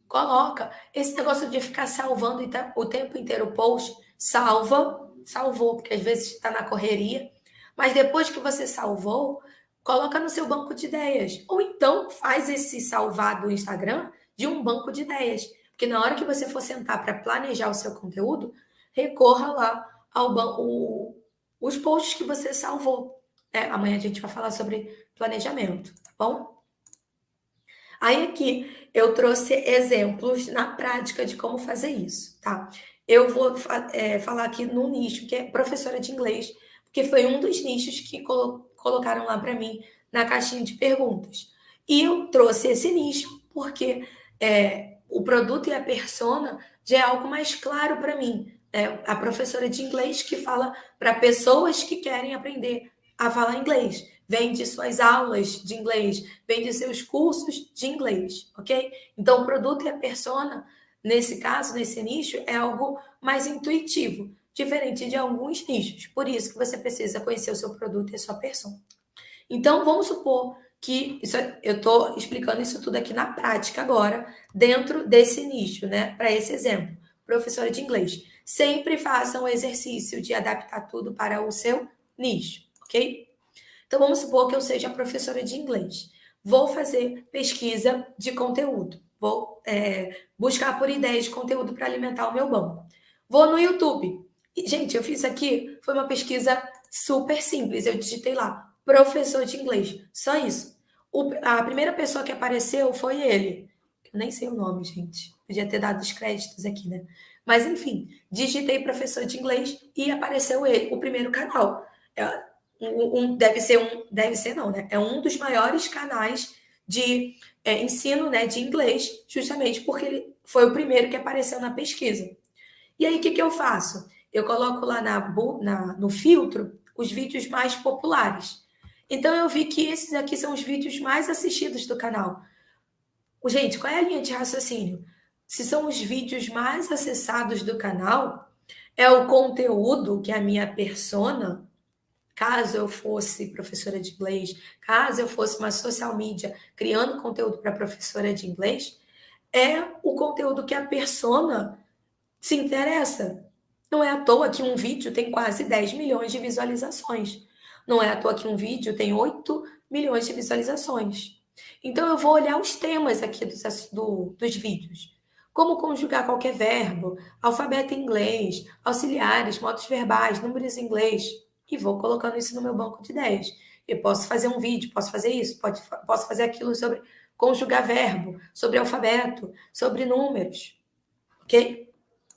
A: coloca esse negócio de ficar salvando o tempo inteiro o post, salvou, porque às vezes está na correria, mas depois que você salvou, coloca no seu banco de ideias, ou então faz esse salvar do Instagram de um banco de ideias, porque na hora que você for sentar para planejar o seu conteúdo, recorra lá ao banco, os posts que você salvou. Amanhã a gente vai falar sobre planejamento, tá bom? Aí aqui eu trouxe exemplos na prática de como fazer isso, tá? Eu vou falar aqui num nicho que é professora de inglês, porque foi um dos nichos que colocaram lá para mim na caixinha de perguntas. E eu trouxe esse nicho porque o produto e a persona já é algo mais claro para mim. A professora de inglês que fala para pessoas que querem aprender a falar inglês. Vende suas aulas de inglês, vende seus cursos de inglês, ok? Então, o produto e a persona, nesse caso, nesse nicho, é algo mais intuitivo, diferente de alguns nichos. Por isso que você precisa conhecer o seu produto e a sua persona. Então, vamos supor que eu estou explicando isso tudo aqui na prática agora, dentro desse nicho, né? Para esse exemplo, professora de inglês. Sempre faça um exercício de adaptar tudo para o seu nicho, ok? Então, vamos supor que eu seja professora de inglês. Vou fazer pesquisa de conteúdo. vou buscar por ideias de conteúdo para alimentar o meu banco. Vou no YouTube. E, gente, eu fiz aqui, foi uma pesquisa super simples. Eu digitei lá, professor de inglês. Só isso. A primeira pessoa que apareceu foi ele. Eu nem sei o nome, gente. Podia ter dado os créditos aqui, né? Mas, enfim, digitei professor de inglês e apareceu ele, o primeiro canal. Deve ser não, né? É um dos maiores canais de ensino, né, de inglês, justamente porque ele foi o primeiro que apareceu na pesquisa. E aí, o que eu faço? Eu coloco lá no filtro os vídeos mais populares. Então, eu vi que esses aqui são os vídeos mais assistidos do canal. Gente, qual é a linha de raciocínio? Se são os vídeos mais acessados do canal, é o conteúdo que a minha persona, caso eu fosse professora de inglês, caso eu fosse uma social media criando conteúdo para professora de inglês, é o conteúdo que a persona se interessa. Não é à toa que um vídeo tem quase 10 milhões de visualizações. Não é à toa que um vídeo tem 8 milhões de visualizações. Então, eu vou olhar os temas aqui dos vídeos. Como conjugar qualquer verbo, alfabeto em inglês, auxiliares, modos verbais, números em inglês. E vou colocando isso no meu banco de ideias. Eu posso fazer um vídeo, posso fazer isso, posso fazer aquilo sobre conjugar verbo, sobre alfabeto, sobre números. Ok?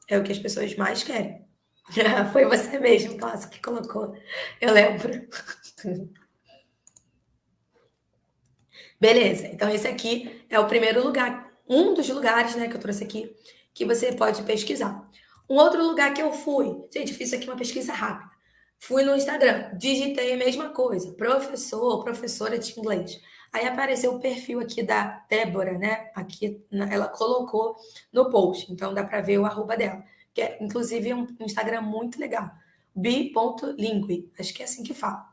A: É o que as pessoas mais querem. Foi você mesmo, Clássico, que colocou. Eu lembro. Beleza, então esse aqui é o primeiro lugar, um dos lugares, né, que eu trouxe aqui, que você pode pesquisar. Um outro lugar que eu fui, gente, fiz aqui uma pesquisa rápida. Fui no Instagram, digitei a mesma coisa, professor, professora de inglês. Aí apareceu o perfil aqui da Débora, né? Aqui ela colocou no post, então dá para ver o arroba dela, que é inclusive um Instagram muito legal, bi.lingue, acho que é assim que fala.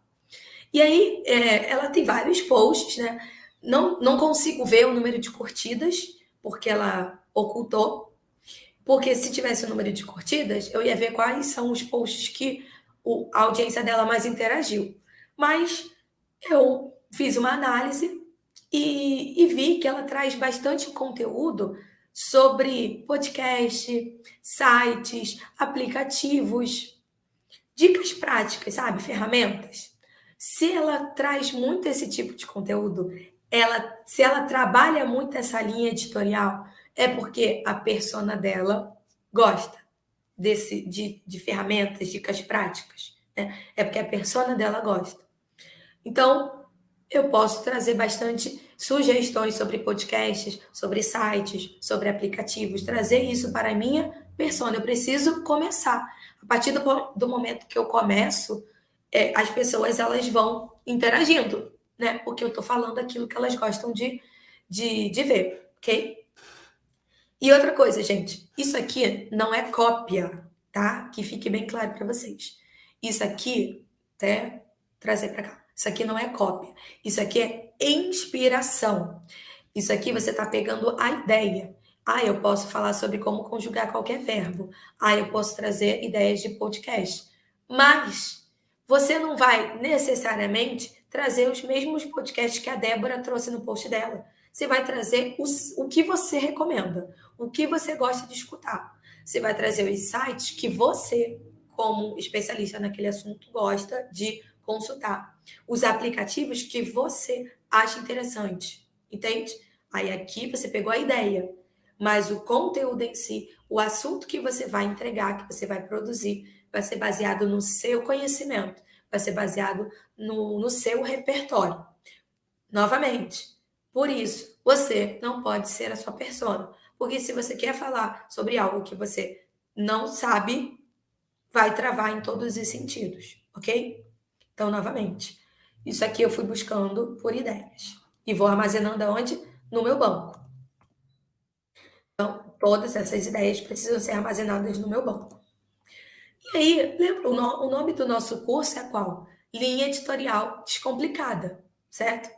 A: E aí ela tem vários posts, né? Não consigo ver o número de curtidas, porque ela ocultou. Porque se tivesse o número de curtidas, eu ia ver quais são os posts que a audiência dela mais interagiu. Mas eu fiz uma análise e vi que ela traz bastante conteúdo sobre podcast, sites, aplicativos, dicas práticas, sabe? Ferramentas. Se ela traz muito esse tipo de conteúdo, se ela trabalha muito essa linha editorial, é porque a persona dela gosta de ferramentas, dicas práticas. Né? É porque a persona dela gosta. Então, eu posso trazer bastante sugestões sobre podcasts, sobre sites, sobre aplicativos, trazer isso para a minha persona. Eu preciso começar. A partir do momento que eu começo, as pessoas elas vão interagindo, né? Porque eu estou falando aquilo que elas gostam de ver, ok? E outra coisa, gente, isso aqui não é cópia, tá? Que fique bem claro para vocês. Isso aqui, até trazer para cá. Isso aqui não é cópia. Isso aqui é inspiração. Isso aqui você está pegando a ideia. Ah, eu posso falar sobre como conjugar qualquer verbo. Ah, eu posso trazer ideias de podcast. Mas você não vai necessariamente trazer os mesmos podcasts que a Débora trouxe no post dela. Você vai trazer o que você recomenda, o que você gosta de escutar. Você vai trazer os sites que você, como especialista naquele assunto, gosta de consultar. Os aplicativos que você acha interessante, entende? Aí aqui você pegou a ideia, mas o conteúdo em si, o assunto que você vai entregar, que você vai produzir, vai ser baseado no seu conhecimento, vai ser baseado no seu repertório. Novamente, por isso, você não pode ser a sua persona. Porque se você quer falar sobre algo que você não sabe, vai travar em todos os sentidos, ok? Então, novamente, isso aqui eu fui buscando por ideias. E vou armazenando aonde? No meu banco. Então, todas essas ideias precisam ser armazenadas no meu banco. E aí, lembra, o nome do nosso curso é qual? Linha Editorial Descomplicada, certo?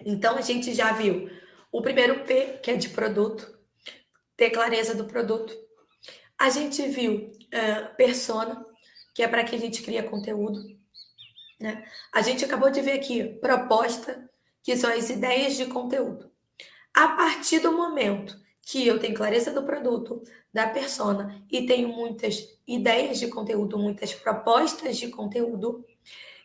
A: Então, a gente já viu o primeiro P, que é de produto, ter clareza do produto. A gente viu persona, que é para que a gente cria conteúdo. Né? A gente acabou de ver aqui proposta, que são as ideias de conteúdo. A partir do momento que eu tenho clareza do produto, da persona e tenho muitas ideias de conteúdo, muitas propostas de conteúdo,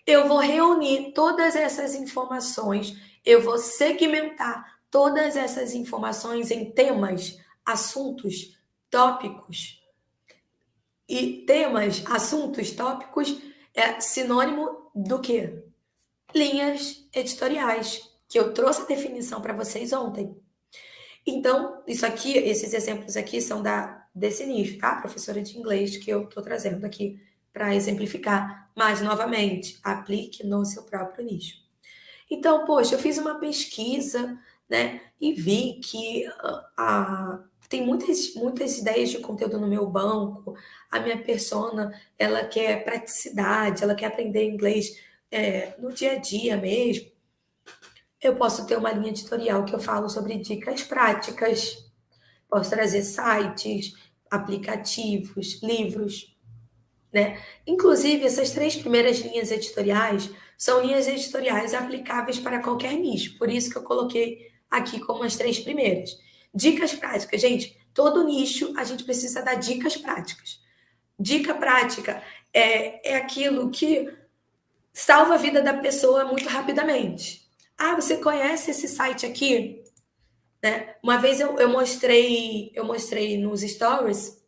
A: eu vou reunir todas essas informações, eu vou segmentar todas essas informações em temas, assuntos, tópicos. E temas, assuntos, tópicos é sinônimo do quê? Linhas editoriais, que eu trouxe a definição para vocês ontem. Então, isso aqui, esses exemplos aqui são desse nicho, tá? Professora de inglês que eu estou trazendo aqui para exemplificar. Mas, novamente, aplique no seu próprio nicho. Então, poxa, eu fiz uma pesquisa, né? E vi que tem muitas ideias de conteúdo no meu banco. A minha persona, ela quer praticidade, ela quer aprender inglês no dia a dia mesmo. Eu posso ter uma linha editorial que eu falo sobre dicas práticas, posso trazer sites, aplicativos, livros, né? Inclusive, essas 3 primeiras linhas editoriais são linhas editoriais aplicáveis para qualquer nicho, por isso que eu coloquei aqui como as 3 primeiras. Dicas práticas, gente, todo nicho a gente precisa dar dicas práticas. Dica prática é aquilo que salva a vida da pessoa muito rapidamente. Ah, você conhece esse site aqui? Né? Uma vez eu mostrei nos stories,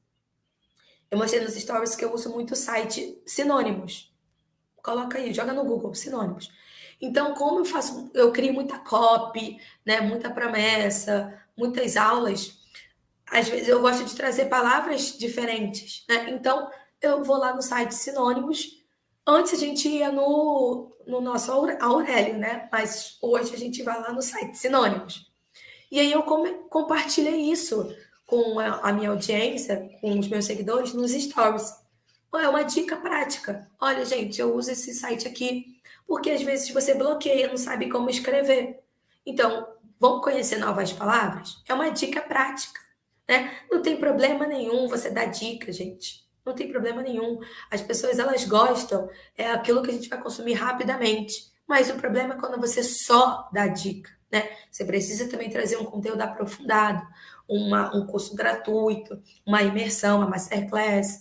A: que eu uso muito o site Sinônimos. Coloca aí, joga no Google, Sinônimos. Então, como eu crio muita copy, né, muita promessa, muitas aulas, às vezes eu gosto de trazer palavras diferentes, né? Então, eu vou lá no site Sinônimos. Antes a gente ia no nosso Aurélio, né? Mas hoje a gente vai lá no site Sinônimos. E aí eu compartilhei isso com a minha audiência, com os meus seguidores, nos stories. É uma dica prática. Olha, gente, eu uso esse site aqui porque às vezes você bloqueia, não sabe como escrever. Então, vamos conhecer novas palavras? É uma dica prática, né? Não tem problema nenhum você dar dica, gente. Não tem problema nenhum. As pessoas, elas gostam, é aquilo que a gente vai consumir rapidamente. Mas o problema é quando você só dá dica, né? Você precisa também trazer um conteúdo aprofundado, um curso gratuito, uma imersão, uma masterclass,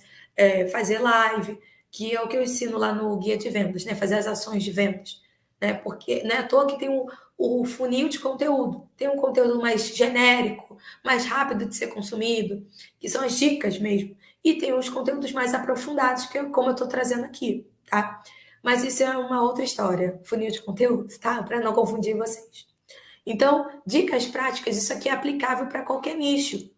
A: fazer live, que é o que eu ensino lá no guia de vendas, né? Fazer as ações de vendas, né? Porque não é à toa que tem o funil de conteúdo, tem um conteúdo mais genérico, mais rápido de ser consumido, que são as dicas mesmo, e tem os conteúdos mais aprofundados, que é como eu estou trazendo aqui, tá? Mas isso é uma outra história, funil de conteúdo, tá? Para não confundir vocês. Então, dicas práticas, isso aqui é aplicável para qualquer nicho.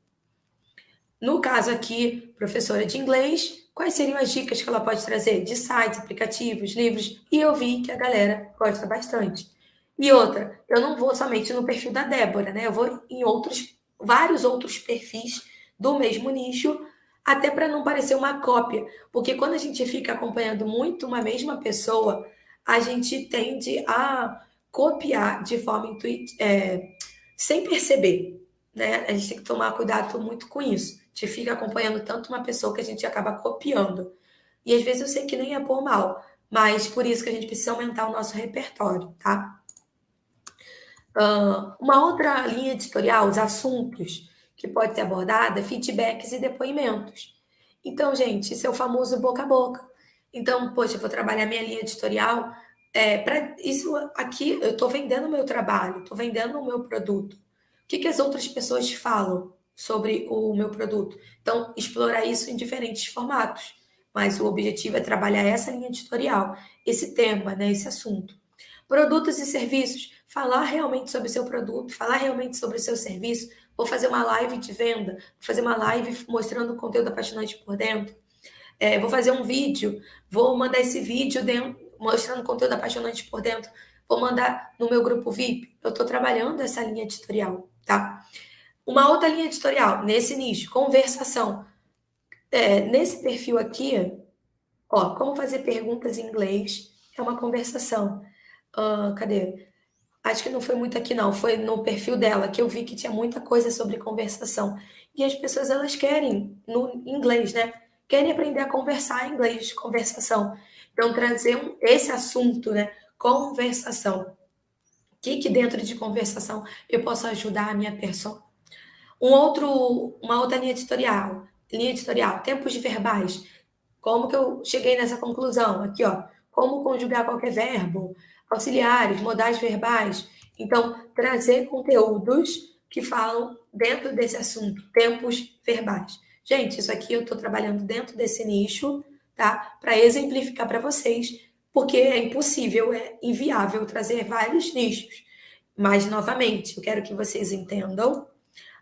A: No caso aqui, professora de inglês, quais seriam as dicas que ela pode trazer? De sites, aplicativos, livros? E eu vi que a galera gosta bastante. E outra, eu não vou somente no perfil da Débora, né? Eu vou em vários outros perfis do mesmo nicho, até para não parecer uma cópia. Porque quando a gente fica acompanhando muito uma mesma pessoa, a gente tende a copiar de forma sem perceber, né? A gente tem que tomar cuidado muito com isso. A gente fica acompanhando tanto uma pessoa que a gente acaba copiando. E às vezes eu sei que nem é por mal, mas por isso que a gente precisa aumentar o nosso repertório, tá? Uma outra linha editorial, os assuntos que pode ser abordada, feedbacks e depoimentos. Então, gente, isso é o famoso boca a boca. Então, poxa, eu vou trabalhar minha linha editorial. Para isso aqui, eu estou vendendo o meu trabalho, estou vendendo o meu produto. O que as outras pessoas falam sobre o meu produto? Então, explorar isso em diferentes formatos. Mas o objetivo é trabalhar essa linha editorial, esse tema, né, esse assunto. Produtos e serviços, falar realmente sobre o seu produto, falar realmente sobre o seu serviço. Vou fazer uma live de venda, vou fazer uma live mostrando o conteúdo apaixonante por dentro. Vou fazer um vídeo, vou mandar esse vídeo mostrando conteúdo apaixonante por dentro. Vou mandar no meu grupo VIP. Eu estou trabalhando essa linha editorial, tá? Uma outra linha editorial, nesse nicho, conversação. Nesse perfil aqui, ó, como fazer perguntas em inglês é uma conversação. Cadê? Acho que não foi muito aqui, não. Foi no perfil dela que eu vi que tinha muita coisa sobre conversação. E as pessoas, elas querem, no inglês, né? Querem aprender a conversar em inglês, conversação. Então, trazer esse assunto, né? Conversação. que dentro de conversação eu posso ajudar a minha pessoa. Uma outra linha editorial, tempos verbais. Como que eu cheguei nessa conclusão? Aqui, ó, como conjugar qualquer verbo, auxiliares, modais verbais. Então, trazer conteúdos que falam dentro desse assunto, tempos verbais. Gente, isso aqui eu estou trabalhando dentro desse nicho, tá? Para exemplificar para vocês, porque é impossível, é inviável trazer vários nichos. Mas, novamente, eu quero que vocês entendam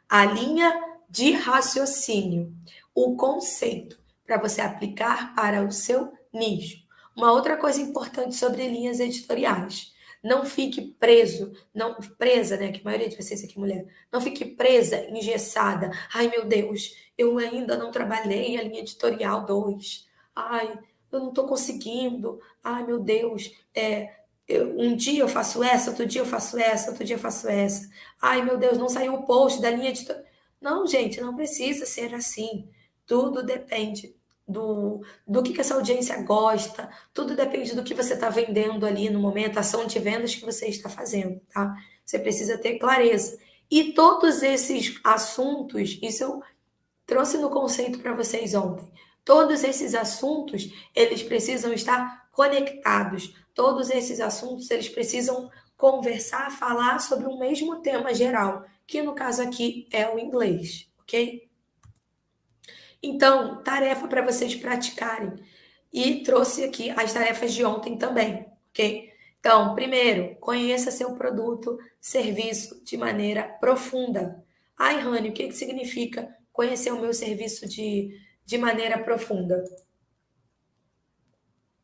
A: a linha de raciocínio, o conceito para você aplicar para o seu nicho. Uma outra coisa importante sobre linhas editoriais. Não fique preso, não presa, né? Que a maioria de vocês aqui é mulher. Não fique presa, engessada. Ai, meu Deus, eu ainda não trabalhei a linha editorial 2. Ai, eu não estou conseguindo. Ai, meu Deus, um dia eu faço essa, outro dia eu faço essa, outro dia eu faço essa. Ai, meu Deus, não saiu o post da linha editorial. Não, gente, não precisa ser assim. Tudo depende do que essa audiência gosta, tudo depende do que você está vendendo ali no momento, a ação de vendas que você está fazendo, tá? Você precisa ter clareza. E todos esses assuntos, isso eu trouxe no conceito para vocês ontem. Todos esses assuntos, eles precisam estar conectados. Todos esses assuntos, eles precisam conversar, falar sobre um mesmo tema geral, que no caso aqui é o inglês, ok? Então, tarefa para vocês praticarem. E trouxe aqui as tarefas de ontem também, ok? Então, primeiro, conheça seu produto, serviço de maneira profunda. Ai, Rani, o que significa conhecer o meu serviço de maneira profunda?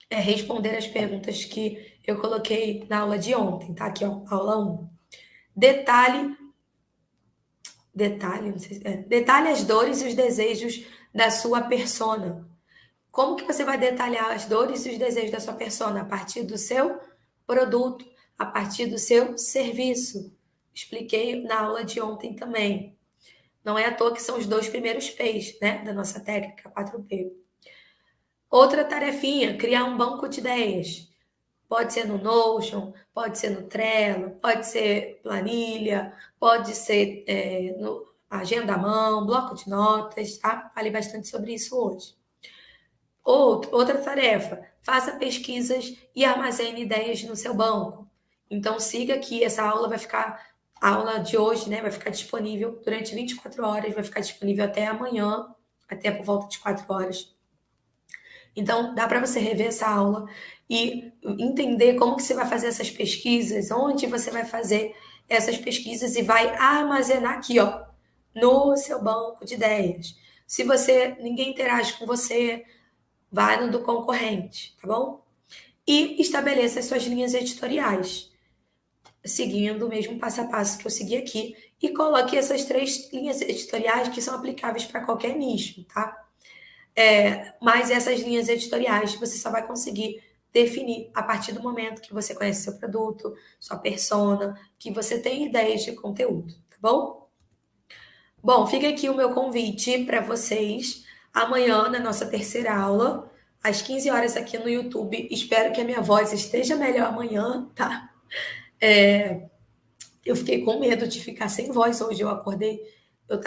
A: É responder as perguntas que eu coloquei na aula de ontem, tá? Aqui, ó, aula 1. Detalhe, não sei, detalhe as dores e os desejos da sua persona. Como que você vai detalhar as dores e os desejos da sua persona? A partir do seu produto, a partir do seu serviço. Expliquei na aula de ontem também. Não é à toa que são os 2 primeiros P's, né, da nossa técnica 4P. Outra tarefinha, criar um banco de ideias. Pode ser no Notion, pode ser no Trello, pode ser planilha, pode ser no agenda à mão, bloco de notas, tá? Falei bastante sobre isso hoje. Outra tarefa, faça pesquisas e armazene ideias no seu banco. Então, siga aqui, essa aula vai ficar, a aula de hoje, né, vai ficar disponível durante 24 horas, vai ficar disponível até amanhã, até por volta de 4 horas. Então, dá para você rever essa aula e entender como que você vai fazer essas pesquisas, onde você vai fazer essas pesquisas e vai armazenar aqui, ó, no seu banco de ideias. Se ninguém interage com você, vai no do concorrente, tá bom? E estabeleça as suas linhas editoriais, seguindo o mesmo passo a passo que eu segui aqui, e coloque essas 3 linhas editoriais que são aplicáveis para qualquer nicho, tá? Mas essas linhas editoriais você só vai conseguir definir a partir do momento que você conhece seu produto, sua persona, que você tem ideias de conteúdo, tá bom? Bom, fica aqui o meu convite para vocês amanhã na nossa terceira aula, às 15 horas aqui no YouTube. Espero que a minha voz esteja melhor amanhã, tá? Eu fiquei com medo de ficar sem voz hoje. Eu acordei, eu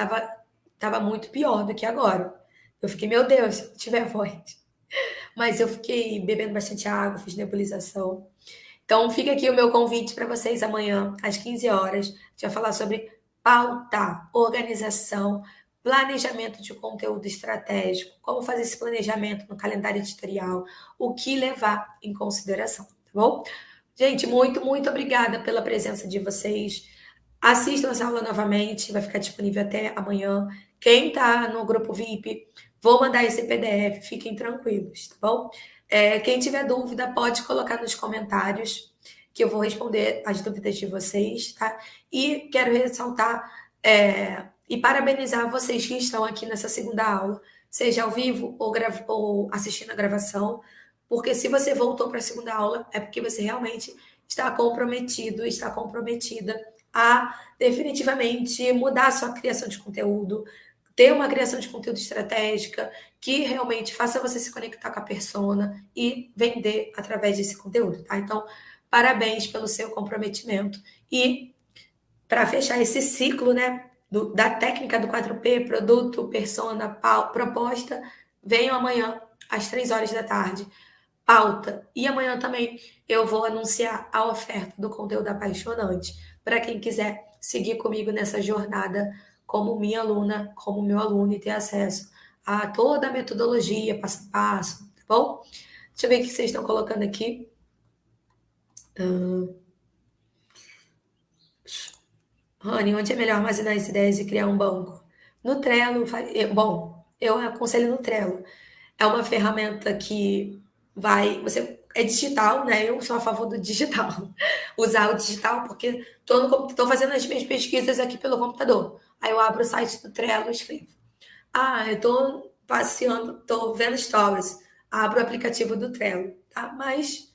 A: tava muito pior do que agora. Eu fiquei, meu Deus, se eu tiver voz. Mas eu fiquei bebendo bastante água, fiz nebulização. Então, fica aqui o meu convite para vocês amanhã, às 15 horas. A gente vai falar sobre pautar, organização, planejamento de conteúdo estratégico, como fazer esse planejamento no calendário editorial, o que levar em consideração, tá bom? Gente, muito, muito obrigada pela presença de vocês. Assistam essa aula novamente, vai ficar disponível até amanhã. Quem está no grupo VIP, vou mandar esse PDF, fiquem tranquilos, tá bom? Quem tiver dúvida, pode colocar nos comentários, que eu vou responder as dúvidas de vocês, tá? E quero ressaltar e parabenizar vocês que estão aqui nessa segunda aula, seja ao vivo ou assistindo a gravação, porque se você voltou para a segunda aula, é porque você realmente está comprometido, está comprometida a definitivamente mudar a sua criação de conteúdo, ter uma criação de conteúdo estratégica que realmente faça você se conectar com a persona e vender através desse conteúdo, tá? Então, Parabéns pelo seu comprometimento. E para fechar esse ciclo, né, da técnica do 4P, produto, persona, proposta, venham amanhã às 3 horas da tarde. Pauta. E amanhã também eu vou anunciar a oferta do conteúdo apaixonante para quem quiser seguir comigo nessa jornada como minha aluna, como meu aluno e ter acesso a toda a metodologia, passo a passo, tá bom? Deixa eu ver o que vocês estão colocando aqui. Rani, onde é melhor armazenar as ideias e criar um banco? No Trello, bom, eu aconselho no Trello. É uma ferramenta que é digital, né? Eu sou a favor do digital. Usar o digital porque estou fazendo as minhas pesquisas aqui pelo computador. Aí eu abro o site do Trello e escrevo. Ah, eu estou passeando, estou vendo stories. Abro o aplicativo do Trello, tá? Mas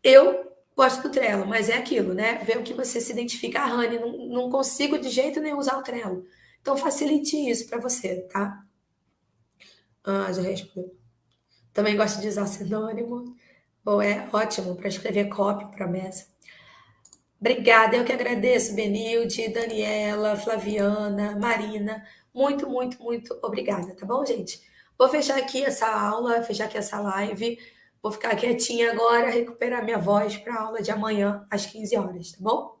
A: eu gosto do Trello, mas é aquilo, né? Ver o que você se identifica. Ah, Rani, não consigo de jeito nenhum usar o Trello. Então facilite isso para você, tá? Ah, já respondi. Também gosto de usar sinônimo. Bom, é ótimo para escrever copy, promessa. Obrigada, eu que agradeço, Benilde, Daniela, Flaviana, Marina. Muito, muito, muito obrigada, tá bom, gente? Vou fechar aqui essa aula, fechar aqui essa live. Vou ficar quietinha agora, recuperar minha voz para a aula de amanhã, às 15 horas, tá bom?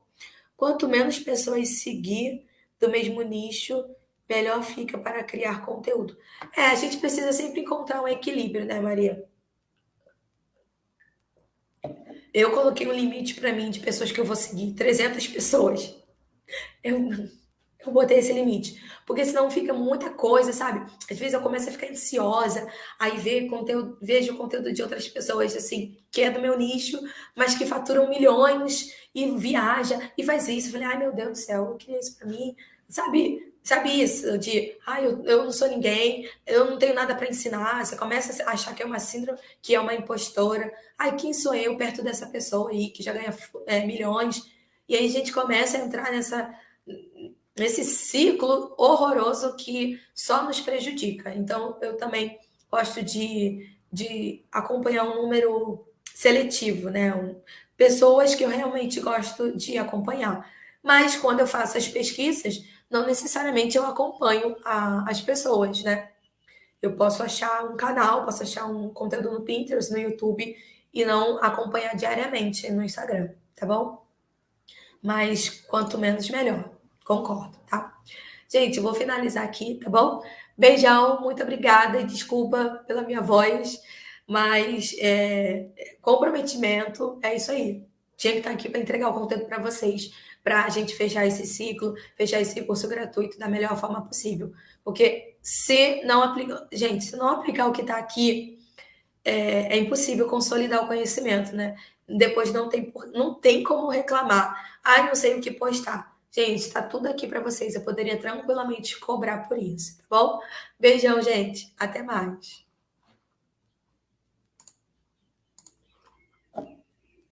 A: Quanto menos pessoas seguir do mesmo nicho, melhor fica para criar conteúdo. A gente precisa sempre encontrar um equilíbrio, né, Maria? Eu coloquei um limite para mim de pessoas que eu vou seguir, 300 pessoas. Eu, eu botei esse limite, porque senão fica muita coisa, sabe? Às vezes eu começo a ficar ansiosa, aí vejo o conteúdo de outras pessoas, assim, que é do meu nicho, mas que faturam milhões e viaja e faz isso. Eu falei, ai meu Deus do céu, eu queria isso para mim, sabe? Sabe isso? De, ai, eu não sou ninguém, eu não tenho nada para ensinar. Você começa a achar que é uma síndrome, que é uma impostora. Ai, quem sou eu perto dessa pessoa aí que já ganha milhões? E aí a gente começa a entrar nesse ciclo horroroso que só nos prejudica. Então, eu também gosto de acompanhar um número seletivo, né? Pessoas que eu realmente gosto de acompanhar. Mas quando eu faço as pesquisas, não necessariamente eu acompanho as pessoas, né? Eu posso achar um canal, posso achar um conteúdo no Pinterest, no YouTube e não acompanhar diariamente no Instagram, tá bom? Mas quanto menos, melhor. Concordo, tá? Gente, eu vou finalizar aqui, tá bom? Beijão, muito obrigada e desculpa pela minha voz, mas comprometimento é isso aí. Tinha que estar aqui para entregar o conteúdo para vocês, para a gente fechar esse ciclo, fechar esse curso gratuito da melhor forma possível. Porque se não aplicar, gente, se não aplicar o que está aqui, é impossível consolidar o conhecimento, né? Depois não tem como reclamar. Ai, não sei o que postar. Gente, está tudo aqui para vocês. Eu poderia tranquilamente cobrar por isso, tá bom? Beijão, gente. Até mais.